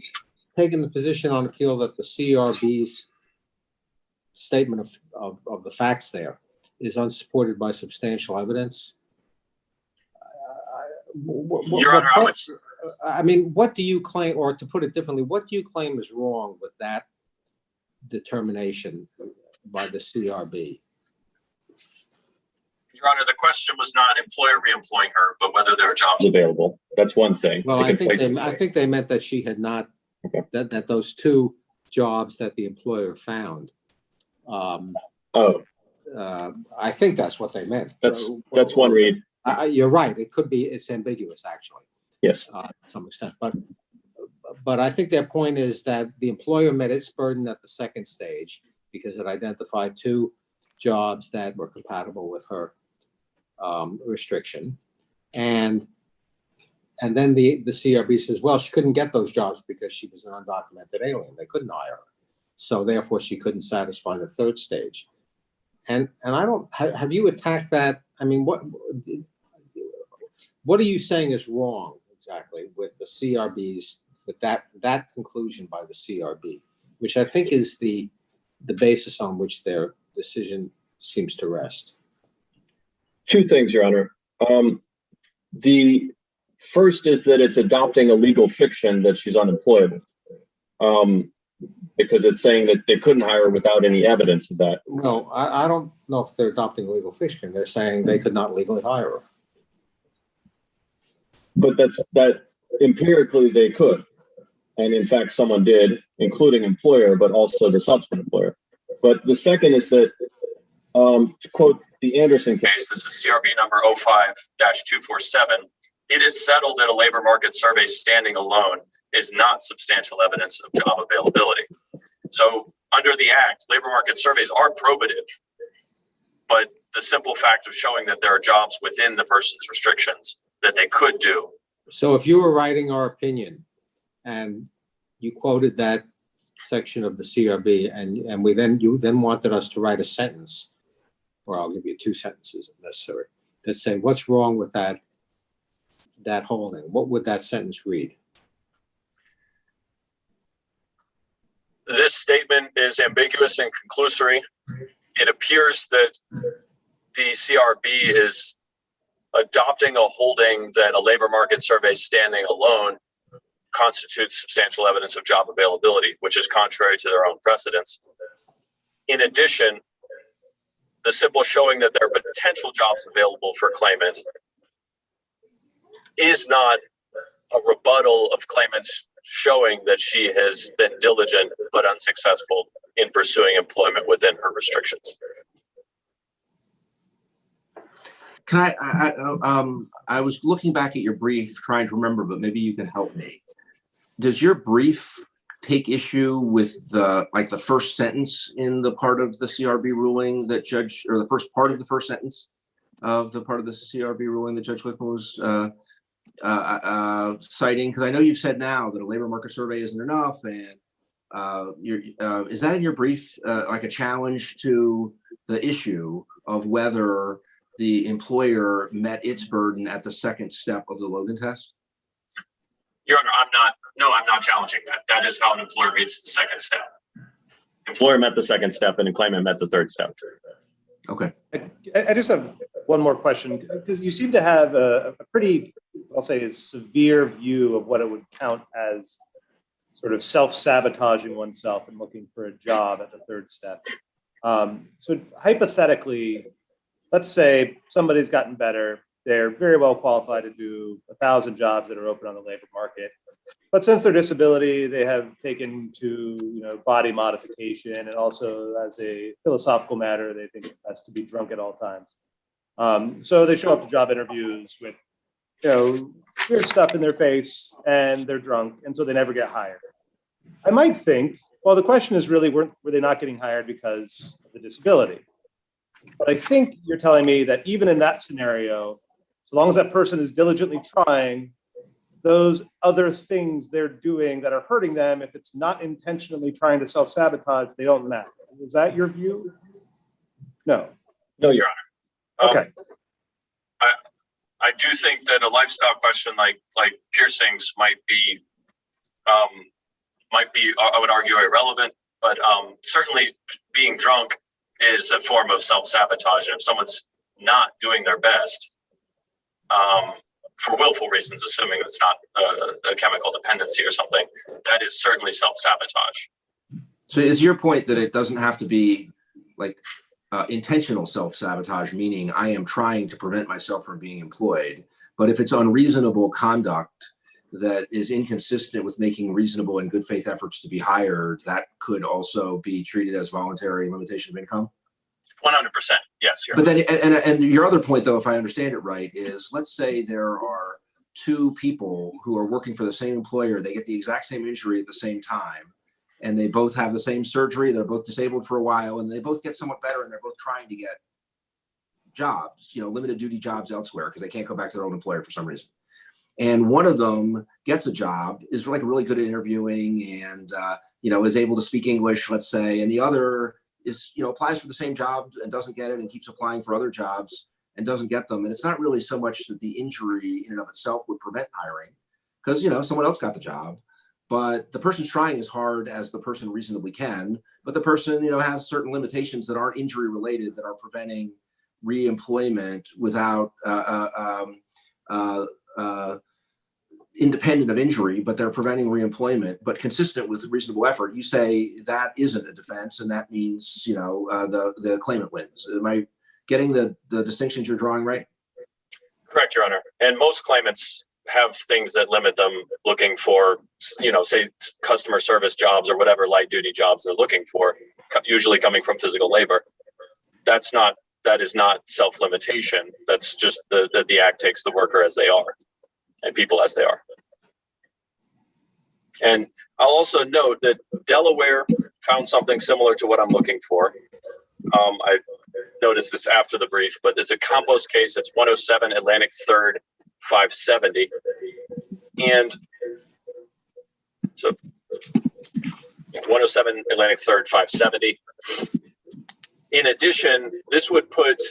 taken the position on appeal that the CRB's statement of the facts there is unsupported by substantial evidence? Your Honor, I mean, what do you claim, or to put it differently, what do you claim is wrong with that determination by the CRB? Your Honor, the question was not employer reemploying her, but whether there are jobs. Available. That's one thing. Well, I think they meant that she had not, Okay. that those 2 jobs that the employer found. I think that's what they meant. That's one read. You're right. It could be, it's ambiguous actually. Yes. To some extent, but I think their point is that the employer met its burden at the second stage because it identified 2 jobs that were compatible with her restriction, and then the CRB says, well, she couldn't get those jobs because she was an undocumented alien. They couldn't hire her, so therefore she couldn't satisfy the third stage. And I don't have you attacked that? I mean, what are you saying is wrong exactly with the CRB's, with that conclusion by the CRB, which I think is the basis on which their decision seems to rest? 2 things, Your Honor. The first is that it's adopting a legal fiction that she's unemployable, because it's saying that they couldn't hire her without any evidence of that. No, I don't know if they're adopting legal fiction. They're saying they could not legally hire her. But that empirically they could. And in fact, someone did, including employer, but also the subsequent employer. But the second is that, to quote the Anderson case, This is CRB number 05-247. It is settled that a labor market survey standing alone is not substantial evidence of job availability. So under the Act, labor market surveys are probative, but the simple fact of showing that there are jobs within the person's restrictions that they could do. So if you were writing our opinion and you quoted that section of the CRB and you then wanted us to write a sentence, or I'll give you 2 sentences if necessary, that say what's wrong with that holding, what would that sentence read? This statement is ambiguous and conclusory. It appears that the CRB is adopting a holding that a labor market survey standing alone constitutes substantial evidence of job availability, which is contrary to their own precedents. In addition, the simple showing that there are potential jobs available for claimant is not a rebuttal of claimants showing that she has been diligent but unsuccessful in pursuing employment within her restrictions. Can I was looking back at your brief trying to remember, but maybe you can help me. Does your brief take issue with the first sentence in the part of the CRB ruling that or the first part of the first sentence of the part of the CRB ruling that Judge Glickman was citing? Because I know you've said now that a labor market survey isn't enough, and is that in your brief like a challenge to the issue of whether the employer met its burden at the second step of the Logan test? Your Honor, I'm not challenging that. That is how an employer meets the second step. Employer met the second step and the claimant met the third step. Okay. I just have one more question, because you seem to have a pretty, I'll say, a severe view of what it would count as sort of self-sabotaging oneself and looking for a job at the third step. So hypothetically, let's say somebody's gotten better. They're very well qualified to do 1,000 jobs that are open on the labor market. But since their disability, they have taken to body modification, and also as a philosophical matter, they think it's best to be drunk at all times. So they show up to job interviews with weird stuff in their face, and they're drunk, and so they never get hired. I might think, well, the question is really, were they not getting hired because of the disability? But I think you're telling me that even in that scenario, so long as that person is diligently trying, those other things they're doing that are hurting them, if it's not intentionally trying to self-sabotage, they don't matter. Is that your view? No. No, Your Honor. Okay. I do think that a lifestyle question like piercings might be, I would argue, irrelevant, but certainly being drunk is a form of self-sabotage. And if someone's not doing their best, for willful reasons, assuming it's not a chemical dependency or something, that is certainly self-sabotage. So is your point that it doesn't have to be like intentional self-sabotage, meaning I am trying to prevent myself from being employed, but if it's unreasonable conduct that is inconsistent with making reasonable and good faith efforts to be hired, that could also be treated as voluntary limitation of income? 100%, yes. But then, and your other point, though, if I understand it right, is let's say there are two people who are working for the same employer. They get the exact same injury at the same time, and they both have the same surgery. They're both disabled for a while, and they both get somewhat better, and they're both trying to get jobs, limited duty jobs elsewhere because they can't go back to their own employer for some reason. And one of them gets a job, is like really good at interviewing, and is able to speak English, let's say, and the other is applies for the same job and doesn't get it, and keeps applying for other jobs and doesn't get them. And it's not really so much that the injury in and of itself would prevent hiring, because someone else got the job, but the person's trying as hard as the person reasonably can, but the person has certain limitations that aren't injury related that are preventing reemployment without independent of injury, but they're preventing reemployment, but consistent with reasonable effort. You say that isn't a defense, and that means the claimant wins. Am I getting the distinctions you're drawing right? Correct, Your Honor. And most claimants have things that limit them looking for, say, customer service jobs or whatever light duty jobs they're looking for, usually coming from physical labor. That is not self-limitation. That's just the act takes the worker as they are and people as they are. And I'll also note that Delaware found something similar to what I'm looking for. I noticed this after the brief, but there's a compost case. It's 107 Atlantic 3rd, 570. And so 107 Atlantic 3rd, 570. In addition, this would put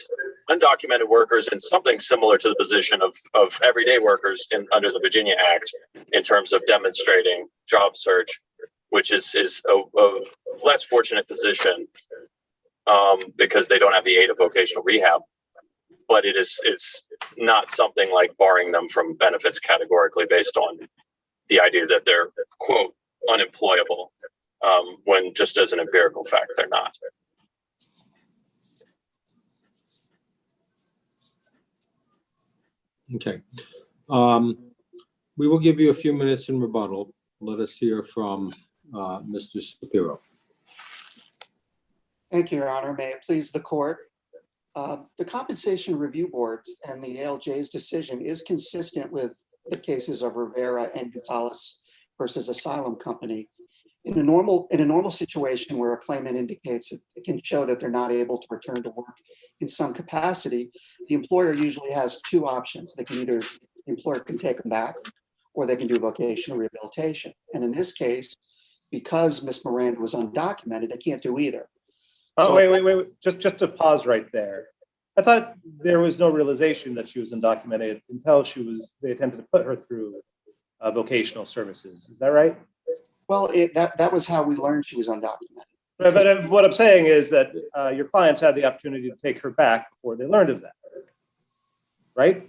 undocumented workers in something similar to the position of everyday workers under the Virginia Act in terms of demonstrating job search, which is a less fortunate position because they don't have the aid of vocational rehab. but it's not something like barring them from benefits categorically based on the idea that they're, quote, unemployable, when just as an empirical fact, they're not. Okay. We will give you a few minutes in rebuttal. Let us hear from Mr. Shapiro. Thank you, Your Honor. May it please the court. The Compensation Review Board's and the ALJ's decision is consistent with the cases of Rivera and Gonzalez versus Asylum Company. In a normal situation where a claimant indicates it can show that they're not able to return to work in some capacity, the employer usually has two options. The employer can take them back, or they can do vocational rehabilitation. And in this case, because Ms. Miranda was undocumented, they can't do either. Oh, wait. Just to pause right there. I thought there was no realization that she was undocumented until they attempted to put her through vocational services. Is that right? Well, that was how we learned she was undocumented. But what I'm saying is that your clients had the opportunity to take her back before they learned of that, right?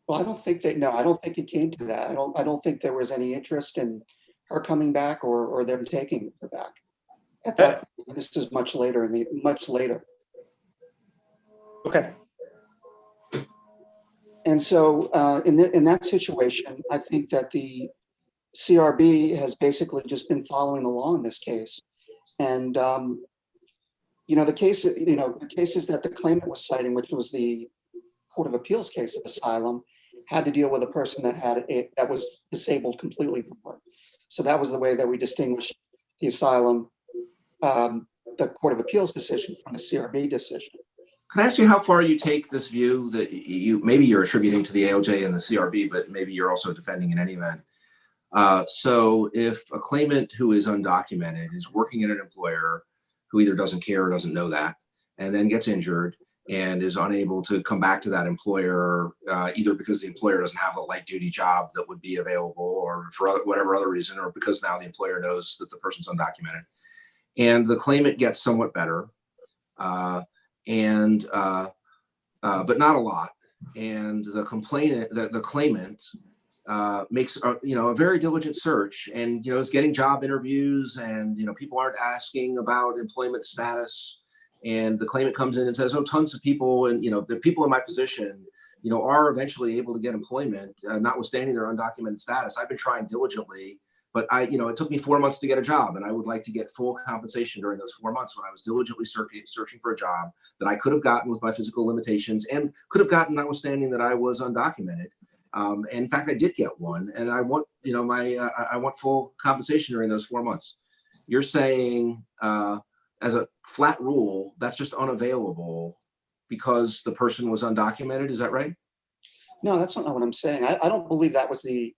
Well, I don't think it came to that. I don't think there was any interest in her coming back or them taking her back. At that point, this is much later. Okay. And so in that situation, I think that the CRB has basically just been following along in this case. And, the cases that the claimant was citing, which was the Court of Appeals case of asylum, had to deal with a person that was disabled completely from work. So that was the way that we distinguished the asylum, the Court of Appeals decision from the CRB decision. Can I ask you how far you take this view that maybe you're attributing to the ALJ and the CRB, but maybe you're also defending in any event? So if a claimant who is undocumented is working at an employer who either doesn't care or doesn't know that, and then gets injured and is unable to come back to that employer, either because the employer doesn't have a light duty job that would be available, or for whatever other reason, or because now the employer knows that the person's undocumented, and the claimant gets somewhat better, but not a lot, and the claimant makes a very diligent search, and is getting job interviews, and people aren't asking about employment status, and the claimant comes in and says, oh, tons of people, and the people in my position are eventually able to get employment, notwithstanding their undocumented status. I've been trying diligently, but it took me 4 months to get a job, and I would like to get full compensation during those 4 months when I was diligently searching for a job that I could have gotten with my physical limitations, and could have gotten notwithstanding that I was undocumented. And in fact, I did get one, and I want, I want full compensation during those 4 months. You're saying, as a flat rule, that's just unavailable because the person was undocumented. Is that right? No, that's not what I'm saying. I don't believe that was the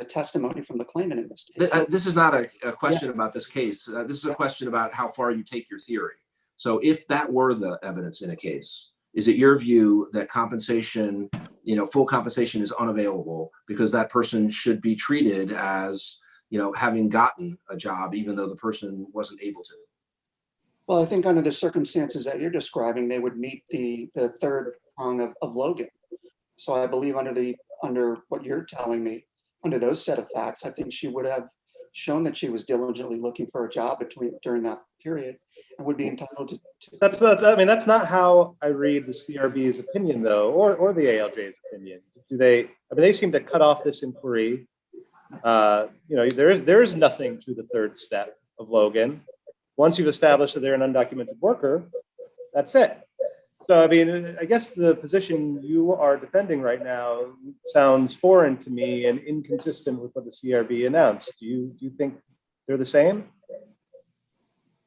testimony from the claimant in this case. This is not a question about this case. This is a question about how far you take your theory. So if that were the evidence in a case, is it your view that compensation, full compensation is unavailable because that person should be treated as, having gotten a job, even though the person wasn't able to? Well, I think under the circumstances that you're describing, they would meet the third prong of Logan. So I believe under what you're telling me, under those set of facts, I think she would have shown that she was diligently looking for a job during that period, and would be entitled to. That's not how I read the CRB's opinion, though, or the ALJ's opinion. They seem to cut off this inquiry. There is nothing to the third step of Logan. Once you've established that they're an undocumented worker, that's it. So, I guess the position you are defending right now sounds foreign to me and inconsistent with what the CRB announced. Do you think they're the same?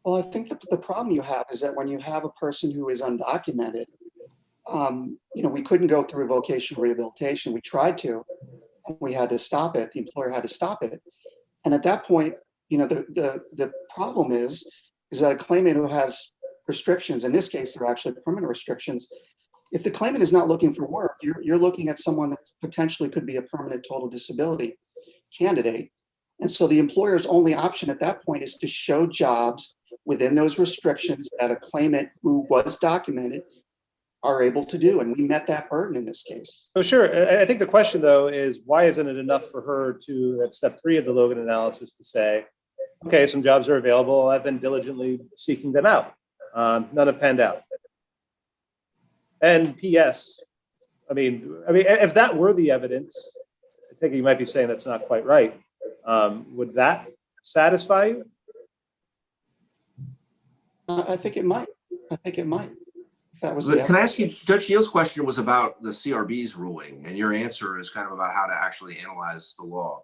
Well, I think the problem you have is that when you have a person who is undocumented, we couldn't go through vocational rehabilitation. We tried to, and we had to stop it. The employer had to stop it. And at that point, the problem is that a claimant who has restrictions, in this case, they're actually permanent restrictions. If the claimant is not looking for work, you're looking at someone that potentially could be a permanent total disability candidate. And so the employer's only option at that point is to show jobs within those restrictions that a claimant who was documented are able to do, and we met that burden in this case. So sure, I think the question though is why isn't it enough for her to, at step 3 of the Logan analysis, to say, okay, some jobs are available. I've been diligently seeking them out. None have panned out. And P.S. I mean, if that were the evidence, I think you might be saying that's not quite right. Would that satisfy you? I think it might. I think it might. If that was the Can I ask you, Judge Shields' question was about the CRB's ruling, and your answer is kind of about how to actually analyze the law.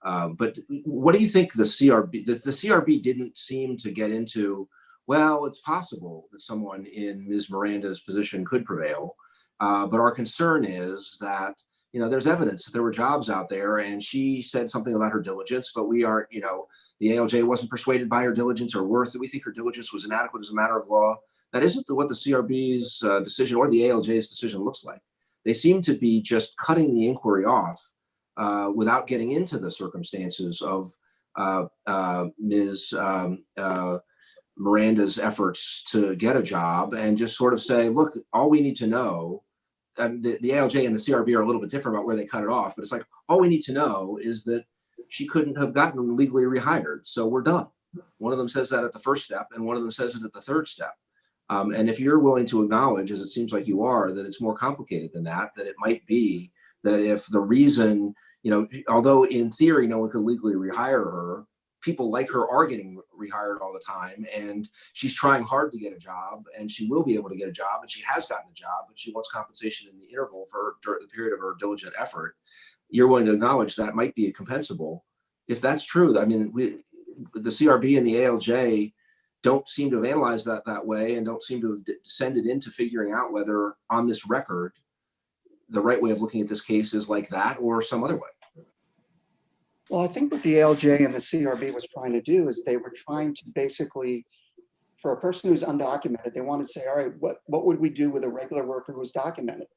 But what do you think the CRB, the CRB didn't seem to get into, well, it's possible that someone in Ms. Miranda's position could prevail. But our concern is that, you know, there's evidence that there were jobs out there, and she said something about her diligence, but we aren't, you know, the ALJ wasn't persuaded by her diligence or worth that we think her diligence was inadequate as a matter of law. That isn't what the CRB's decision or the ALJ's decision looks like. They seem to be just cutting the inquiry off without getting into the circumstances of Ms. Miranda's efforts to get a job, and just sort of say, look, all we need to know, the ALJ and the CRB are a little bit different about where they cut it off, but it's like, all we need to know is that she couldn't have gotten legally rehired, so we're done. One of them says that at the first step, and one of them says it at the third step. And if you're willing to acknowledge, as it seems like you are, that it's more complicated than that, that it might be that if the reason, you know, although in theory no one could legally rehire her, people like her are getting rehired all the time, and she's trying hard to get a job, and she will be able to get a job, and she has gotten a job, but she wants compensation in the interval for during the period of her diligent effort. You're willing to acknowledge that might be compensable. If that's true, I mean, the CRB and the ALJ don't seem to have analyzed that way, and don't seem to have descended into figuring out whether on this record, the right way of looking at this case is like that or some other way. Well, I think what the ALJ and the CRB was trying to do is they were trying to basically, for a person who's undocumented, they wanted to say, all right, what would we do with a regular worker who's documented?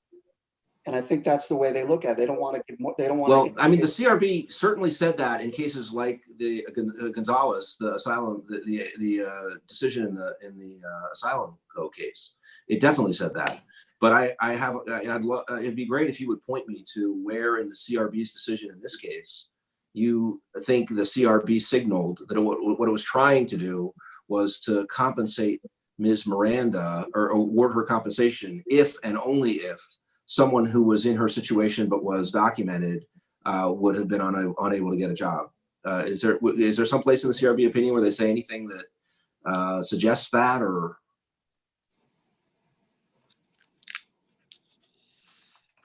And I think that's the way they look at it. They don't want to give more, they don't want Well, to. I mean, the CRB certainly said that in cases like the Gonzalez, the asylum, the decision in the asylum co case. It definitely said that. But it'd be great if you would point me to where in the CRB's decision in this case you think the CRB signaled that what it was trying to do was to compensate Ms. Miranda or award her compensation if and only if someone who was in her situation but was documented would have been unable to get a job. Is there some place in the CRB opinion where they say anything that suggests that, or?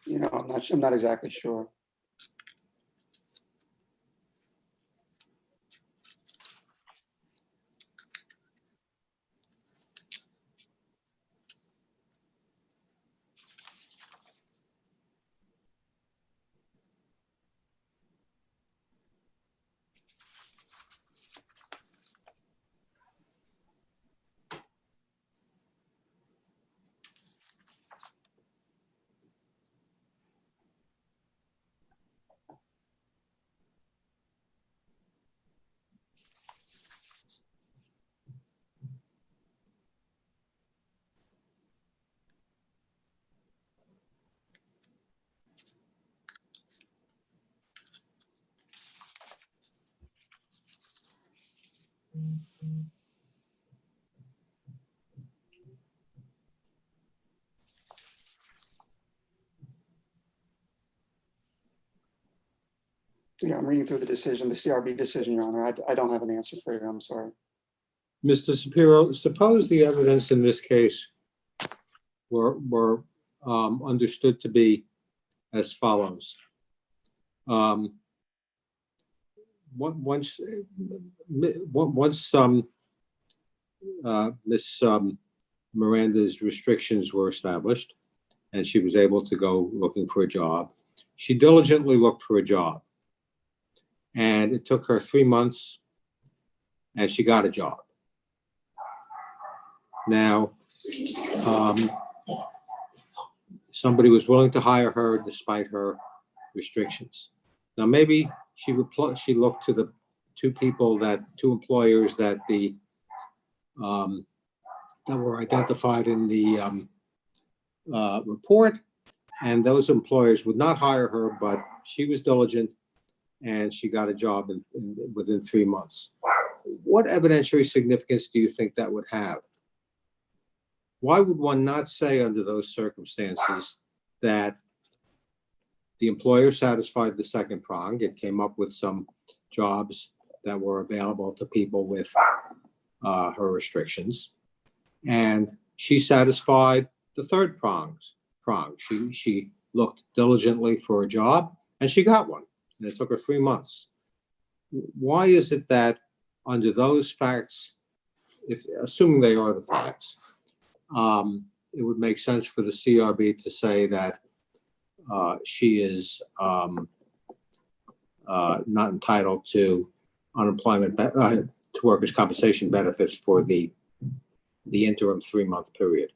You know, I'm not exactly sure. Yeah, I'm reading through the decision, the CRB decision, Your Honor. I don't have an answer for you. I'm sorry. Mr. Shapiro, suppose the evidence in this case were understood to be as follows. Once Miss Miranda's restrictions were established and she was able to go looking for a job, she diligently looked for a job. And it took her 3 months and she got a job. Now, somebody was willing to hire her despite her restrictions. Now, maybe she looked to the two employers that that were identified in the report, and those employers would not hire her, but she was diligent and she got a job within 3 months. What evidentiary significance do you think that would have? Why would one not say under those circumstances that the employer satisfied the second prong? It came up with some jobs that were available to people with her restrictions, and she satisfied the third prong. She looked diligently for a job and she got one, and it took her 3 months. Why is it that under those facts, if assuming they are the facts, it would make sense for the CRB to say that she is not entitled to unemployment to workers' compensation benefits for the interim 3-month period?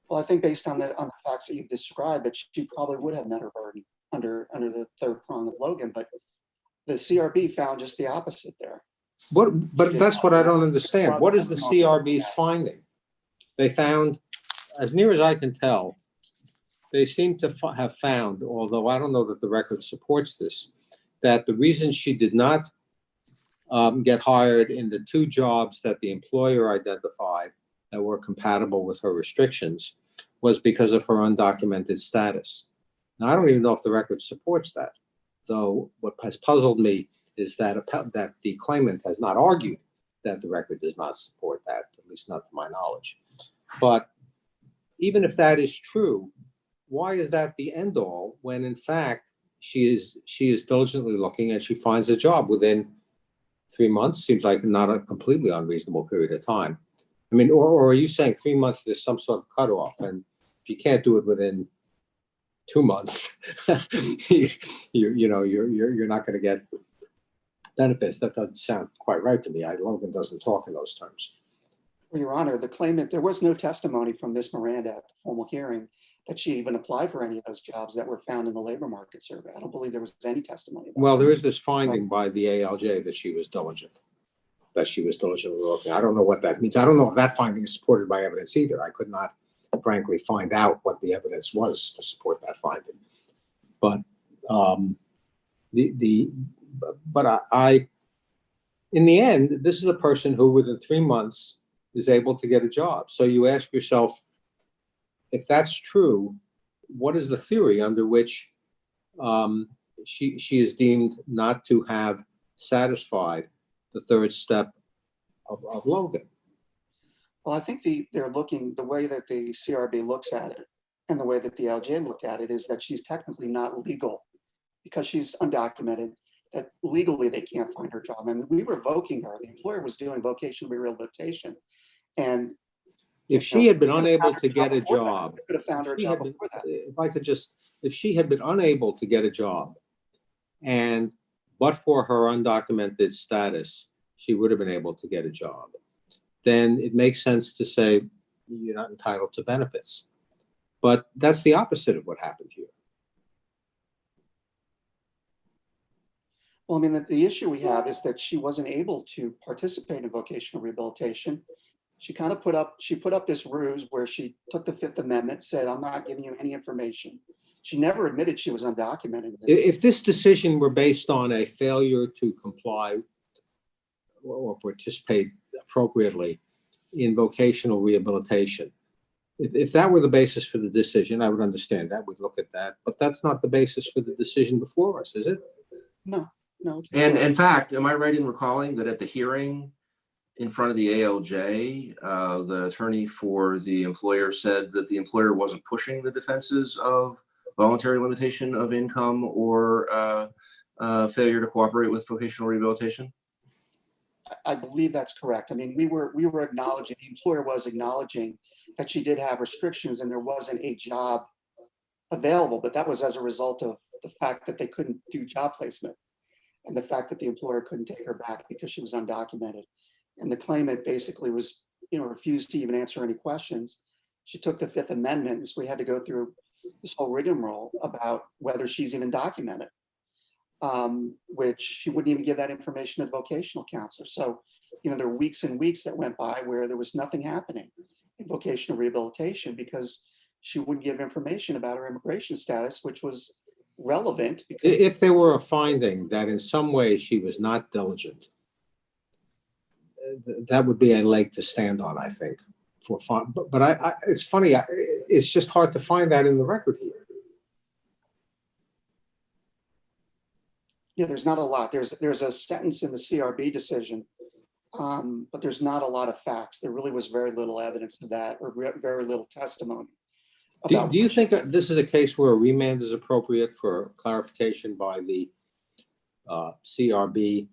Well, I think based on the facts that you've described, that she probably would have met her burden under the third prong of Logan, but the CRB found just the opposite there. But that's what I don't understand. What is the CRB's finding? They found, as near as I can tell, they seem to have found, although I don't know that the record supports this, that the reason she did not get hired in the 2 jobs that the employer identified that were compatible with her restrictions was because of her undocumented status. Now, I don't even know if the record supports that. So what has puzzled me is that the claimant has not argued that the record does not support that, at least not to my knowledge. But even if that is true, why is that the end all when in fact she is diligently looking and she finds a job within 3 months? Seems like not a completely unreasonable period of time. I mean, or are you saying 3 months there's some sort of cutoff, and if you can't do it within 2 months, you're not going to get benefits? That doesn't sound quite right to me. Logan doesn't talk in those terms. Well, Your Honor, the claimant, there was no testimony from Ms. Miranda at the formal hearing that she even applied for any of those jobs that were found in the labor market survey. I don't believe there was any testimony about Well, that. there is this finding by the ALJ that she was diligent, diligently looking. I don't know what that means. I don't know if that finding is supported by evidence either. I could not, frankly, find out what the evidence was to support that finding. But in the end, this is a person who within 3 months is able to get a job. So you ask yourself, if that's true, what is the theory under which she is deemed not to have satisfied the third step of Logan? Well, I think the way that the CRB looks at it and the way that the LJ looked at it is that she's technically not legal because she's undocumented, that legally they can't find her job. I mean, we were revoking her. The employer was doing vocational rehabilitation. And if she had been unable to get a job, could have found her a job before that. If she had been unable to get a job, and but for her undocumented status, she would have been able to get a job, then it makes sense to say you're not entitled to benefits. But that's the opposite of what happened here. Well, I mean, the issue we have is that she wasn't able to participate in vocational rehabilitation. She kind of put up this ruse where she took the Fifth Amendment, said, I'm not giving you any information. She never admitted she was undocumented. If this decision were based on a failure to comply or participate appropriately in vocational rehabilitation, if that were the basis for the decision, I would understand that. We'd look at that. But that's not the basis for the decision before us, is it? No. And in fact, am I right in recalling that at the hearing in front of the ALJ, the attorney for the employer said that the employer wasn't pushing the defenses of voluntary limitation of income or failure to cooperate with vocational rehabilitation? I believe that's correct. I mean, we were acknowledging, the employer was acknowledging that she did have restrictions and there wasn't a job available, but that was as a result of the fact that they couldn't do job placement and the fact that the employer couldn't take her back because she was undocumented. And the claimant basically was, refused to even answer any questions. She took the Fifth Amendment, so we had to go through this whole rigmarole about whether she's even documented, which she wouldn't even give that information to the vocational counselor. So, there were weeks and weeks that went by where there was nothing happening. vocational rehabilitation because she wouldn't give information about her immigration status, which was relevant because If there were a finding that in some way she was not diligent, that would be a leg to stand on, I think. But it's funny, it's just hard to find that in the record here. yeah, there's not a lot. There's a sentence in the CRB decision, but there's not a lot of facts. There really was very little evidence of that, or very little testimony. Do you think that this is a case where a remand is appropriate for clarification by the CRB,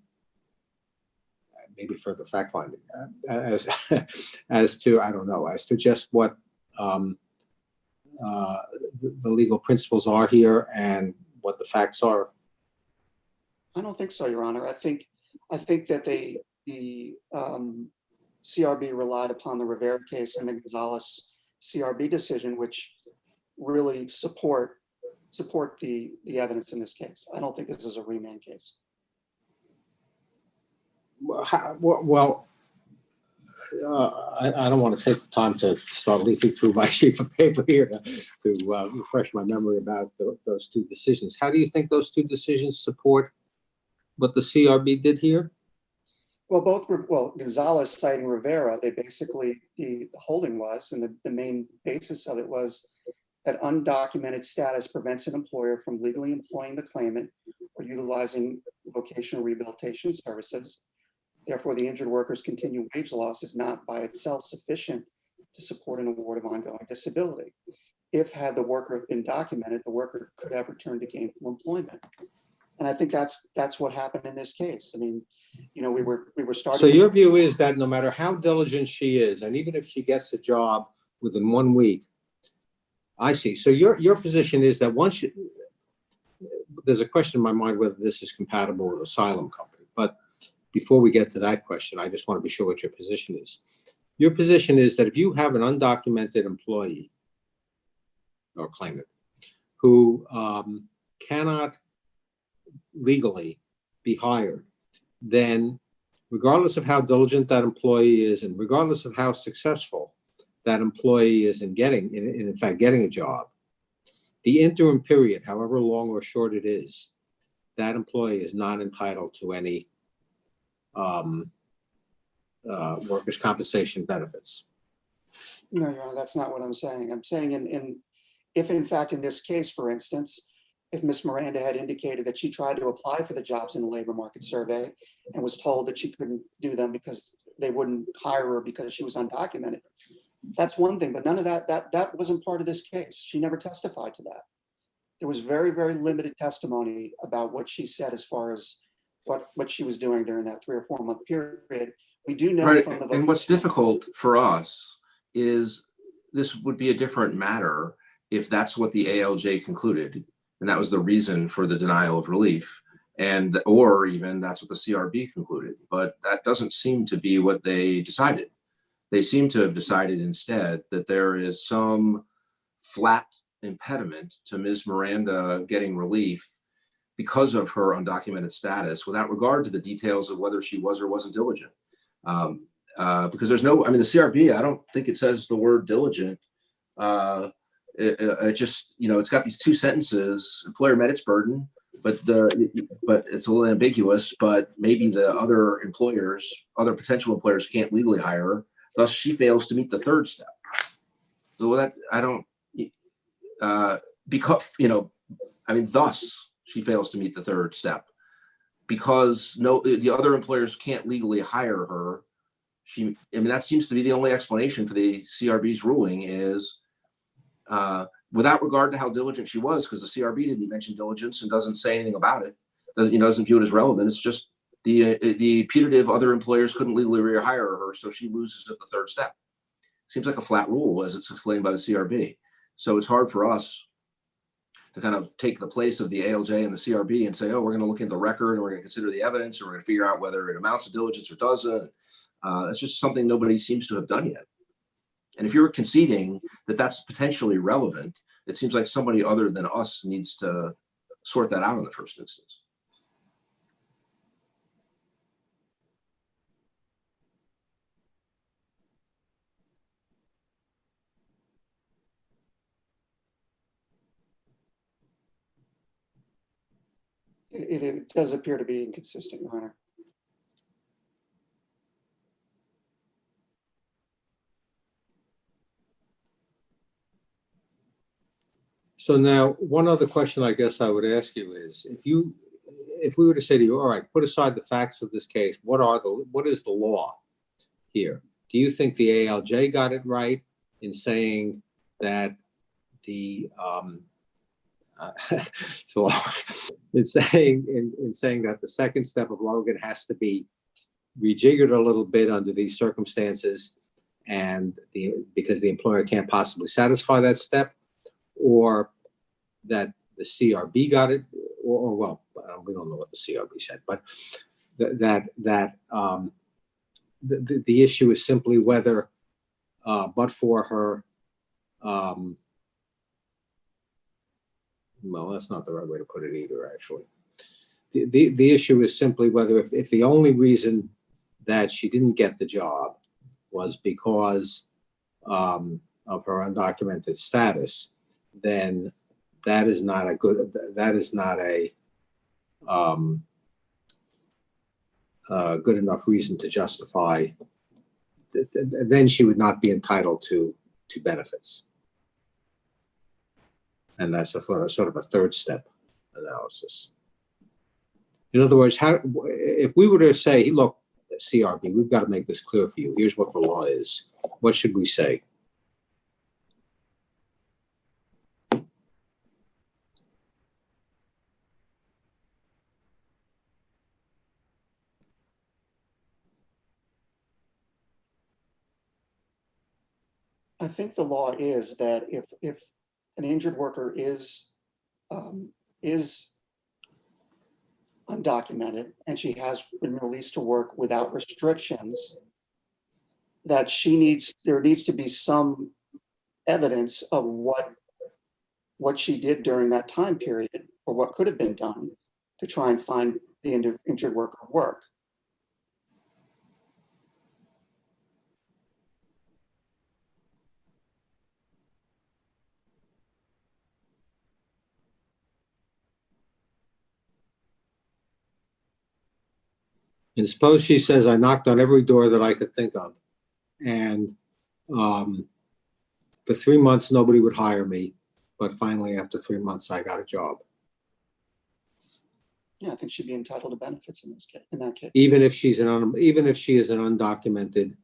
maybe for the fact finding, as to, I don't know, as to just what the legal principles are here and what the facts are? I don't think so, Your Honor. I think that the CRB relied upon the Rivera case and the Gonzalez CRB decision, which really support the evidence in this case. I don't think this is a remand case. I don't want to take the time to start leafing through my sheet of paper here to refresh my memory about those two decisions. How do you think those two decisions support what the CRB did here? Well, Gonzalez citing Rivera, they basically, the holding was, and the main basis of it was that undocumented status prevents an employer from legally employing the claimant or utilizing vocational rehabilitation services. Therefore, the injured worker's continued wage loss is not by itself sufficient to support an award of ongoing disability. If had the worker been documented, the worker could have returned to gainful employment. And I think that's what happened in this case. I mean, you know, we were starting. So your view is that no matter how diligent she is, and even if she gets a job within 1 week, I see. So your position is that once there's a question in my mind whether this is compatible with asylum company, but before we get to that question, I just want to be sure what your position is. Your position is that if you have an undocumented employee or claimant who cannot legally be hired, then regardless of how diligent that employee is and regardless of how successful that employee is in fact getting a job, the interim period, however long or short it is, that employee is not entitled to any workers' compensation benefits. No, Your Honor, that's not what I'm saying. I'm saying if in fact in this case, for instance, if Ms. Miranda had indicated that she tried to apply for the jobs in the labor market survey and was told that she couldn't do them because they wouldn't hire her because she was undocumented, that's one thing, but none of that wasn't part of this case. She never testified to that. There was very, very limited testimony about what she said as far as what she was doing during that 3 or 4 month period. We do know Right, from the and what's difficult for us is this would be a different matter if that's what the ALJ concluded, and that was the reason for the denial of relief, or even that's what the CRB concluded. But that doesn't seem to be what they decided. They seem to have decided instead that there is some flat impediment to Ms. Miranda getting relief because of her undocumented status, without regard to the details of whether she was or wasn't diligent. Because there's no, I mean, the CRB, I don't think it says the word diligent. It just, you know, it's got these 2 sentences: employer met its burden, but it's a little ambiguous, but maybe the other potential employers can't legally hire her. Thus, she fails to meet the 3rd step. So that thus she fails to meet the 3rd step because the other employers can't legally hire her. That seems to be the only explanation for the CRB's ruling is without regard to how diligent she was, because the CRB didn't mention diligence and doesn't say anything about it. Doesn't view it as relevant. It's just the putative other employers couldn't legally rehire her, so she loses at the 3rd step. Seems like a flat rule as it's explained by the CRB. So it's hard for us to kind of take the place of the ALJ and the CRB and say, oh, we're going to look at the record and we're going to consider the evidence and we're going to figure out whether it amounts to diligence or doesn't. It's just something nobody seems to have done yet. And if you're conceding that that's potentially relevant, it seems like somebody other than us needs to sort that out in the first instance. It does appear to be inconsistent, Your Honor. So now, one other question I guess I would ask you is, if we were to say to you, all right, put aside the facts of this case, what is the law here? Do you think the ALJ got it right in saying that so in saying that the second step of Logan has to be rejiggered a little bit under these circumstances, and because the employer can't possibly satisfy that step, or that the CRB got it, or well, we don't know what the CRB said, but the issue is simply whether, but for her, well, that's not the right way to put it either, actually. The issue is simply whether if the only reason that she didn't get the job was because of her undocumented status, then that is not a good enough reason to justify. Then she would not be entitled to benefits. And that's sort of a third step analysis. In other words, if we were to say, look, CRB, we've got to make this clear for you. Here's what the law is. What should we say? I think the law is that if an injured worker is undocumented and she has been released to work without restrictions, that there needs to be some evidence of what she did during that time period, or what could have been done to try and find the injured worker work. And suppose she says, I knocked on every door that I could think of, and for 3 months, nobody would hire me, but finally, after 3 months, I got a job. Yeah, I think she'd be entitled to benefits in that case. Even if she is an undocumented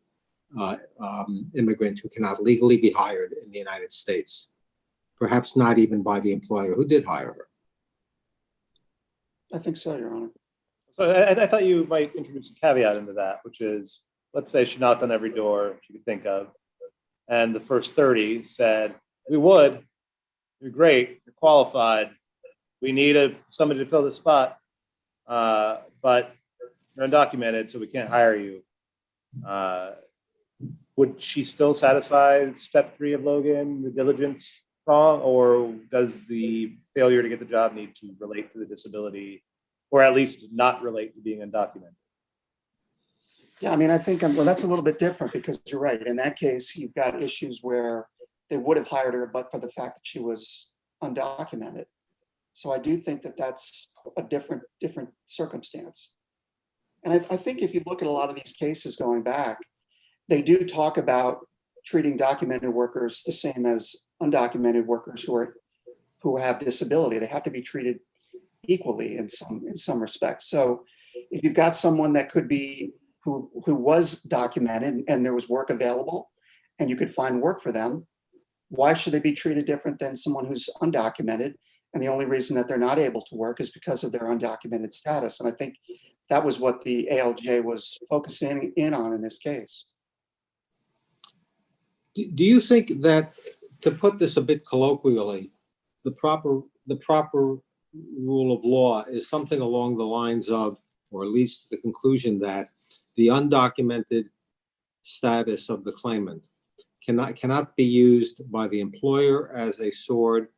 immigrant who cannot legally be hired in the United States, perhaps not even by the employer who did hire her. I think so, Your Honor. So I thought you might introduce a caveat into that, which is, let's say she knocked on every door she could think of, and the first 30 said, you're great, you're qualified, we need somebody to fill the spot, but you're undocumented, so we can't hire you. Would she still satisfy step 3 of Logan, the diligence prong, or does the failure to get the job need to relate to the disability, or at least not relate to being undocumented? Yeah, I mean, I think, well, that's a little bit different, because you're right. In that case, you've got issues where they would have hired her, but for the fact that she was undocumented. So I do think that that's a different circumstance. And I think if you look at a lot of these cases going back, they do talk about treating documented workers the same as undocumented workers who have disability. They have to be treated equally in some respect. So if you've got someone that could be who was documented and there was work available and you could find work for them, why should they be treated different than someone who's undocumented? And the only reason that they're not able to work is because of their undocumented status. And I think that was what the ALJ was focusing in on in this case. Do you think that, to put this a bit colloquially, the proper rule of law is something along the lines of, or at least the conclusion that the undocumented status of the claimant cannot be used by the employer as a sword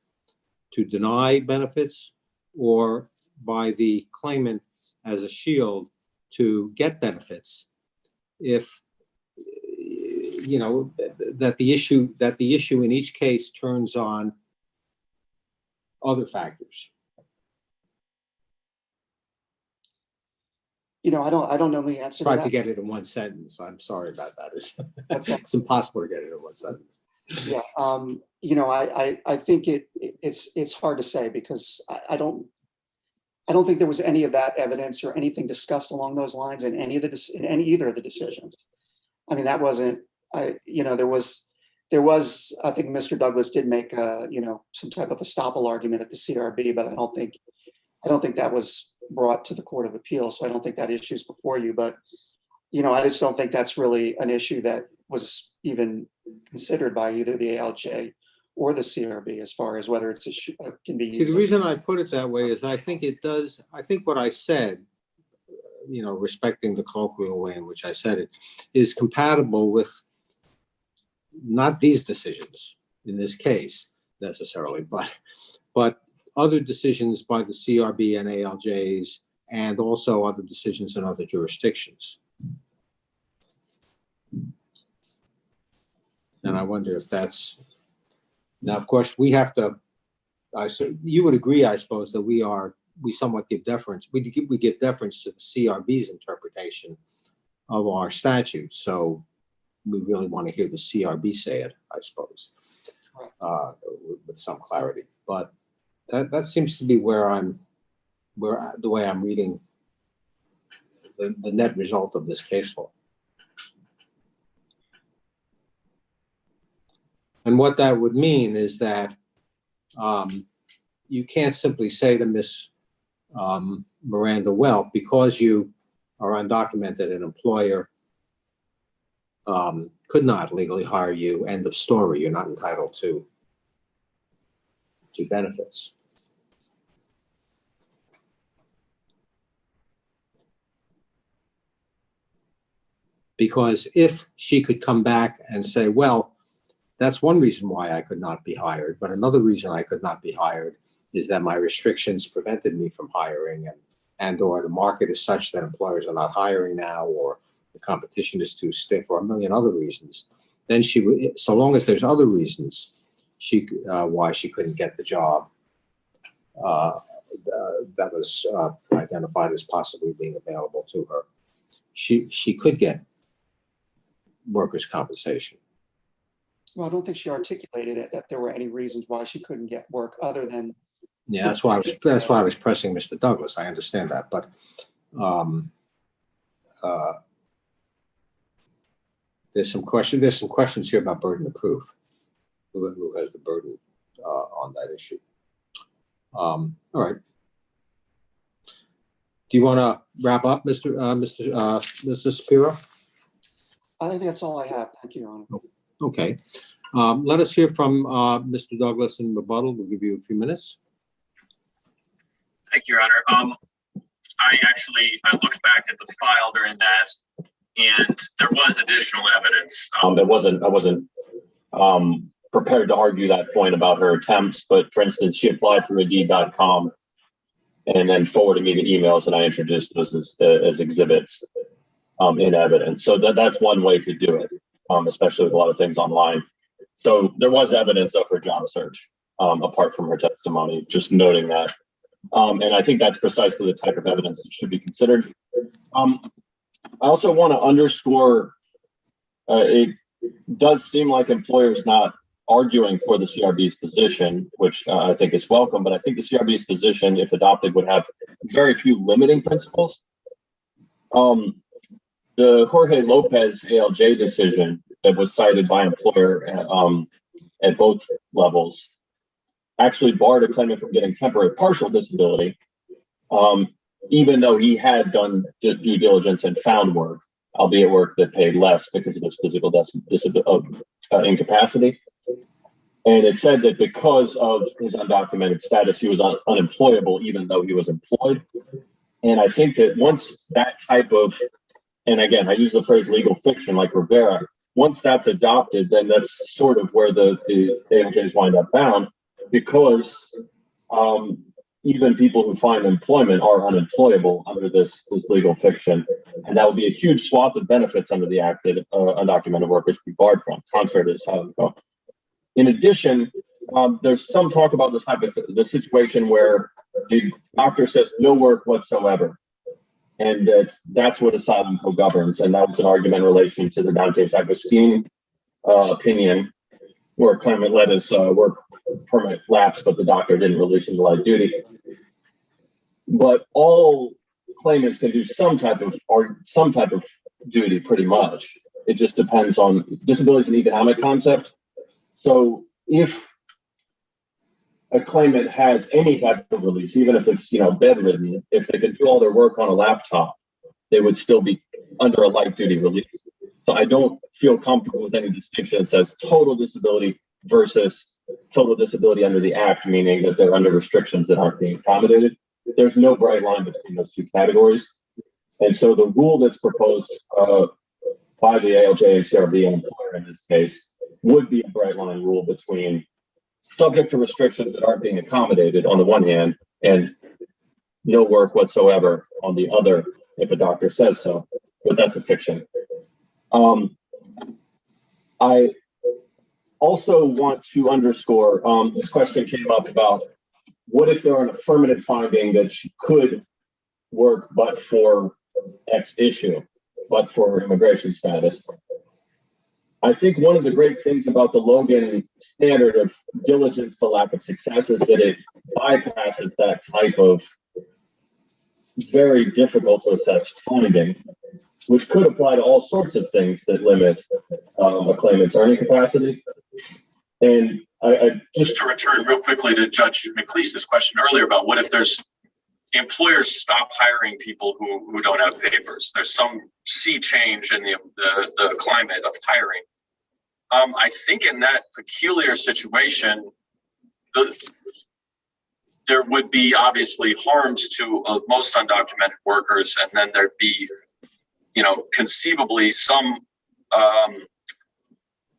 to deny benefits, or by the claimant as a shield to get benefits, if that the issue in each case turns on other factors? I don't know the answer to Tried to that. get it in one sentence. I'm sorry about that. What's that? It's impossible to get it in one sentence. Yeah, I think it's hard to say because I don't think there was any of that evidence or anything discussed along those lines in either of the decisions. I mean, that wasn't, there was, I think Mr. Douglas did make some type of estoppel argument at the CRB, but I don't think that was brought to the Court of Appeals. So I don't think that issue is before you, but I just don't think that's really an issue that was even considered by either the ALJ or the CRB as far as whether it's can be used. See, the reason I put it that way is I think what I said, respecting the colloquial way in which I said it, is compatible with not these decisions in this case necessarily, but other decisions by the CRB and ALJs, and also other decisions in other jurisdictions. And I wonder if that's, now, of course, we have to, you would agree, I suppose, that we somewhat give deference. We give deference to the CRB's interpretation of our statute. So we really want to hear the CRB say it, I suppose, with some clarity. But that seems to be the way I'm reading the net result of this case law. And what that would mean is that you can't simply say to Miss Miranda, well, because you are undocumented, an employer could not legally hire you, end of story. You're not entitled to benefits. Because if she could come back and say, well, that's one reason why I could not be hired, but another reason I could not be hired is that my restrictions prevented me from hiring, and or the market is such that employers are not hiring now, or the competition is too stiff, or a million other reasons. Then she would, so long as there's other reasons why she couldn't get the job that was identified as possibly being available to her, she could get workers' compensation. Well, I don't think she articulated it, that there were any reasons why she couldn't get work other than. Yeah, that's why I was pressing Mr. Douglas. I understand that, but there's some questions here about burden of proof. Who has the burden on that issue? All right. Do you want to wrap up, Mr. Shapiro? I think that's all I have. Thank you, Your Honor. Okay. Let us hear from Mr. Douglas in rebuttal. We'll give you a few minutes. Thank you, Your Honor. I looked back at the file during that, and there was additional evidence. I wasn't prepared to argue that point about her attempts, but for instance, she applied through Indeed.com and then forwarded me the emails, and I introduced those as exhibits in evidence. So that's one way to do it, especially with a lot of things online. So there was evidence of her job search apart from her testimony, just noting that. And I think that's precisely the type of evidence that should be considered. I also want to underscore, it does seem like employers not arguing for the CRB's position, which I think is welcome, but I think the CRB's position, if adopted, would have very few limiting principles. The Jorge Lopez ALJ decision that was cited by employer at both levels actually barred a claimant from getting temporary partial disability, even though he had done due diligence and found work, albeit work that paid less because of his physical incapacity. And it said that because of his undocumented status, he was unemployable, even though he was employed. And I think that once that type of, and again, I use the phrase legal fiction like Rivera, once that's adopted, then that's sort of where the ALJs wind up bound, because even people who find employment are unemployable under this legal fiction. And that would be a huge swath of benefits under the act that undocumented workers would be barred from, contrary to this how. In addition, there's some talk about this type of the situation where the doctor says no work whatsoever. and that's what asylum co-governs. And that was an argument in relation to the Dante's Agostine opinion, where a claimant let his work permit lapse, but the doctor didn't release him to light duty. But all claimants can do some type of duty, pretty much. It just depends on disability is an economic concept. So if a claimant has any type of release, even if it's bedridden, if they could do all their work on a laptop, they would still be under a light duty release. So I don't feel comfortable with any distinction that says total disability versus total disability under the Act, meaning that they're under restrictions that aren't being accommodated. There's no bright line between those two categories. And so the rule that's proposed by the ALJ and CRB and employer in this case would be a bright line rule between subject to restrictions that aren't being accommodated on the one hand and no work whatsoever on the other, if a doctor says so, but that's a fiction. I also want to underscore, this question came up about what if there are an affirmative finding that she could work but for X issue, but for immigration status. I think one of the great things about the Logan standard of diligence for lack of success is that it bypasses that type of very difficult to assess finding, which could apply to all sorts of things that limit a claimant's earning capacity. And I Just to return real quickly to Judge McLeese's question earlier about what if there's employers stop hiring people who don't have papers. There's some sea change in the climate of hiring. I think in that peculiar situation, there would be obviously harms to most undocumented workers, and then there'd be, conceivably some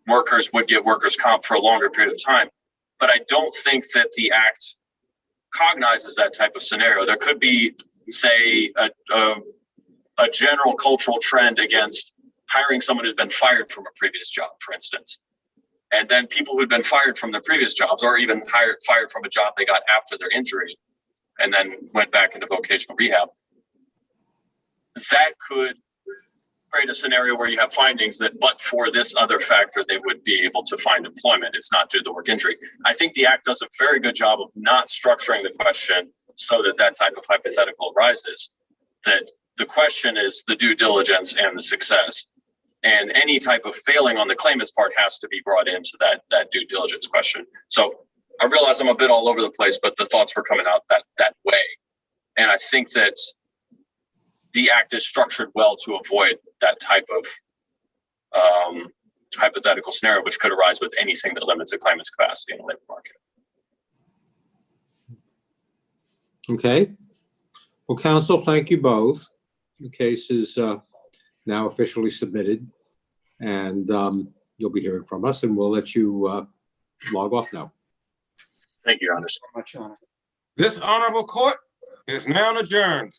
workers would get workers' comp for a longer period of time. But I don't think that the Act cognizes that type of scenario. There could be, say, a general cultural trend against hiring someone who's been fired from a previous job, for instance. And then people who'd been fired from their previous jobs, or even fired from a job they got after their injury and then went back into vocational rehab. That could create a scenario where you have findings that, but for this other factor, they would be able to find employment. It's not due to the work injury. I think the Act does a very good job of not structuring the question so that that type of hypothetical arises, that the question is the due diligence and the success. And any type of failing on the claimant's part has to be brought into that due diligence question. So I realize I'm a bit all over the place, but the thoughts were coming out that way. And I think that the Act is structured well to avoid that type of hypothetical scenario, which could arise with anything that limits a claimant's capacity in the labor market. Okay. Well, counsel, thank you both. The case is now officially submitted, and you'll be hearing from us, and we'll let you log off now. Thank you, Your Honor. Much, Your Honor. This honorable court is now adjourned.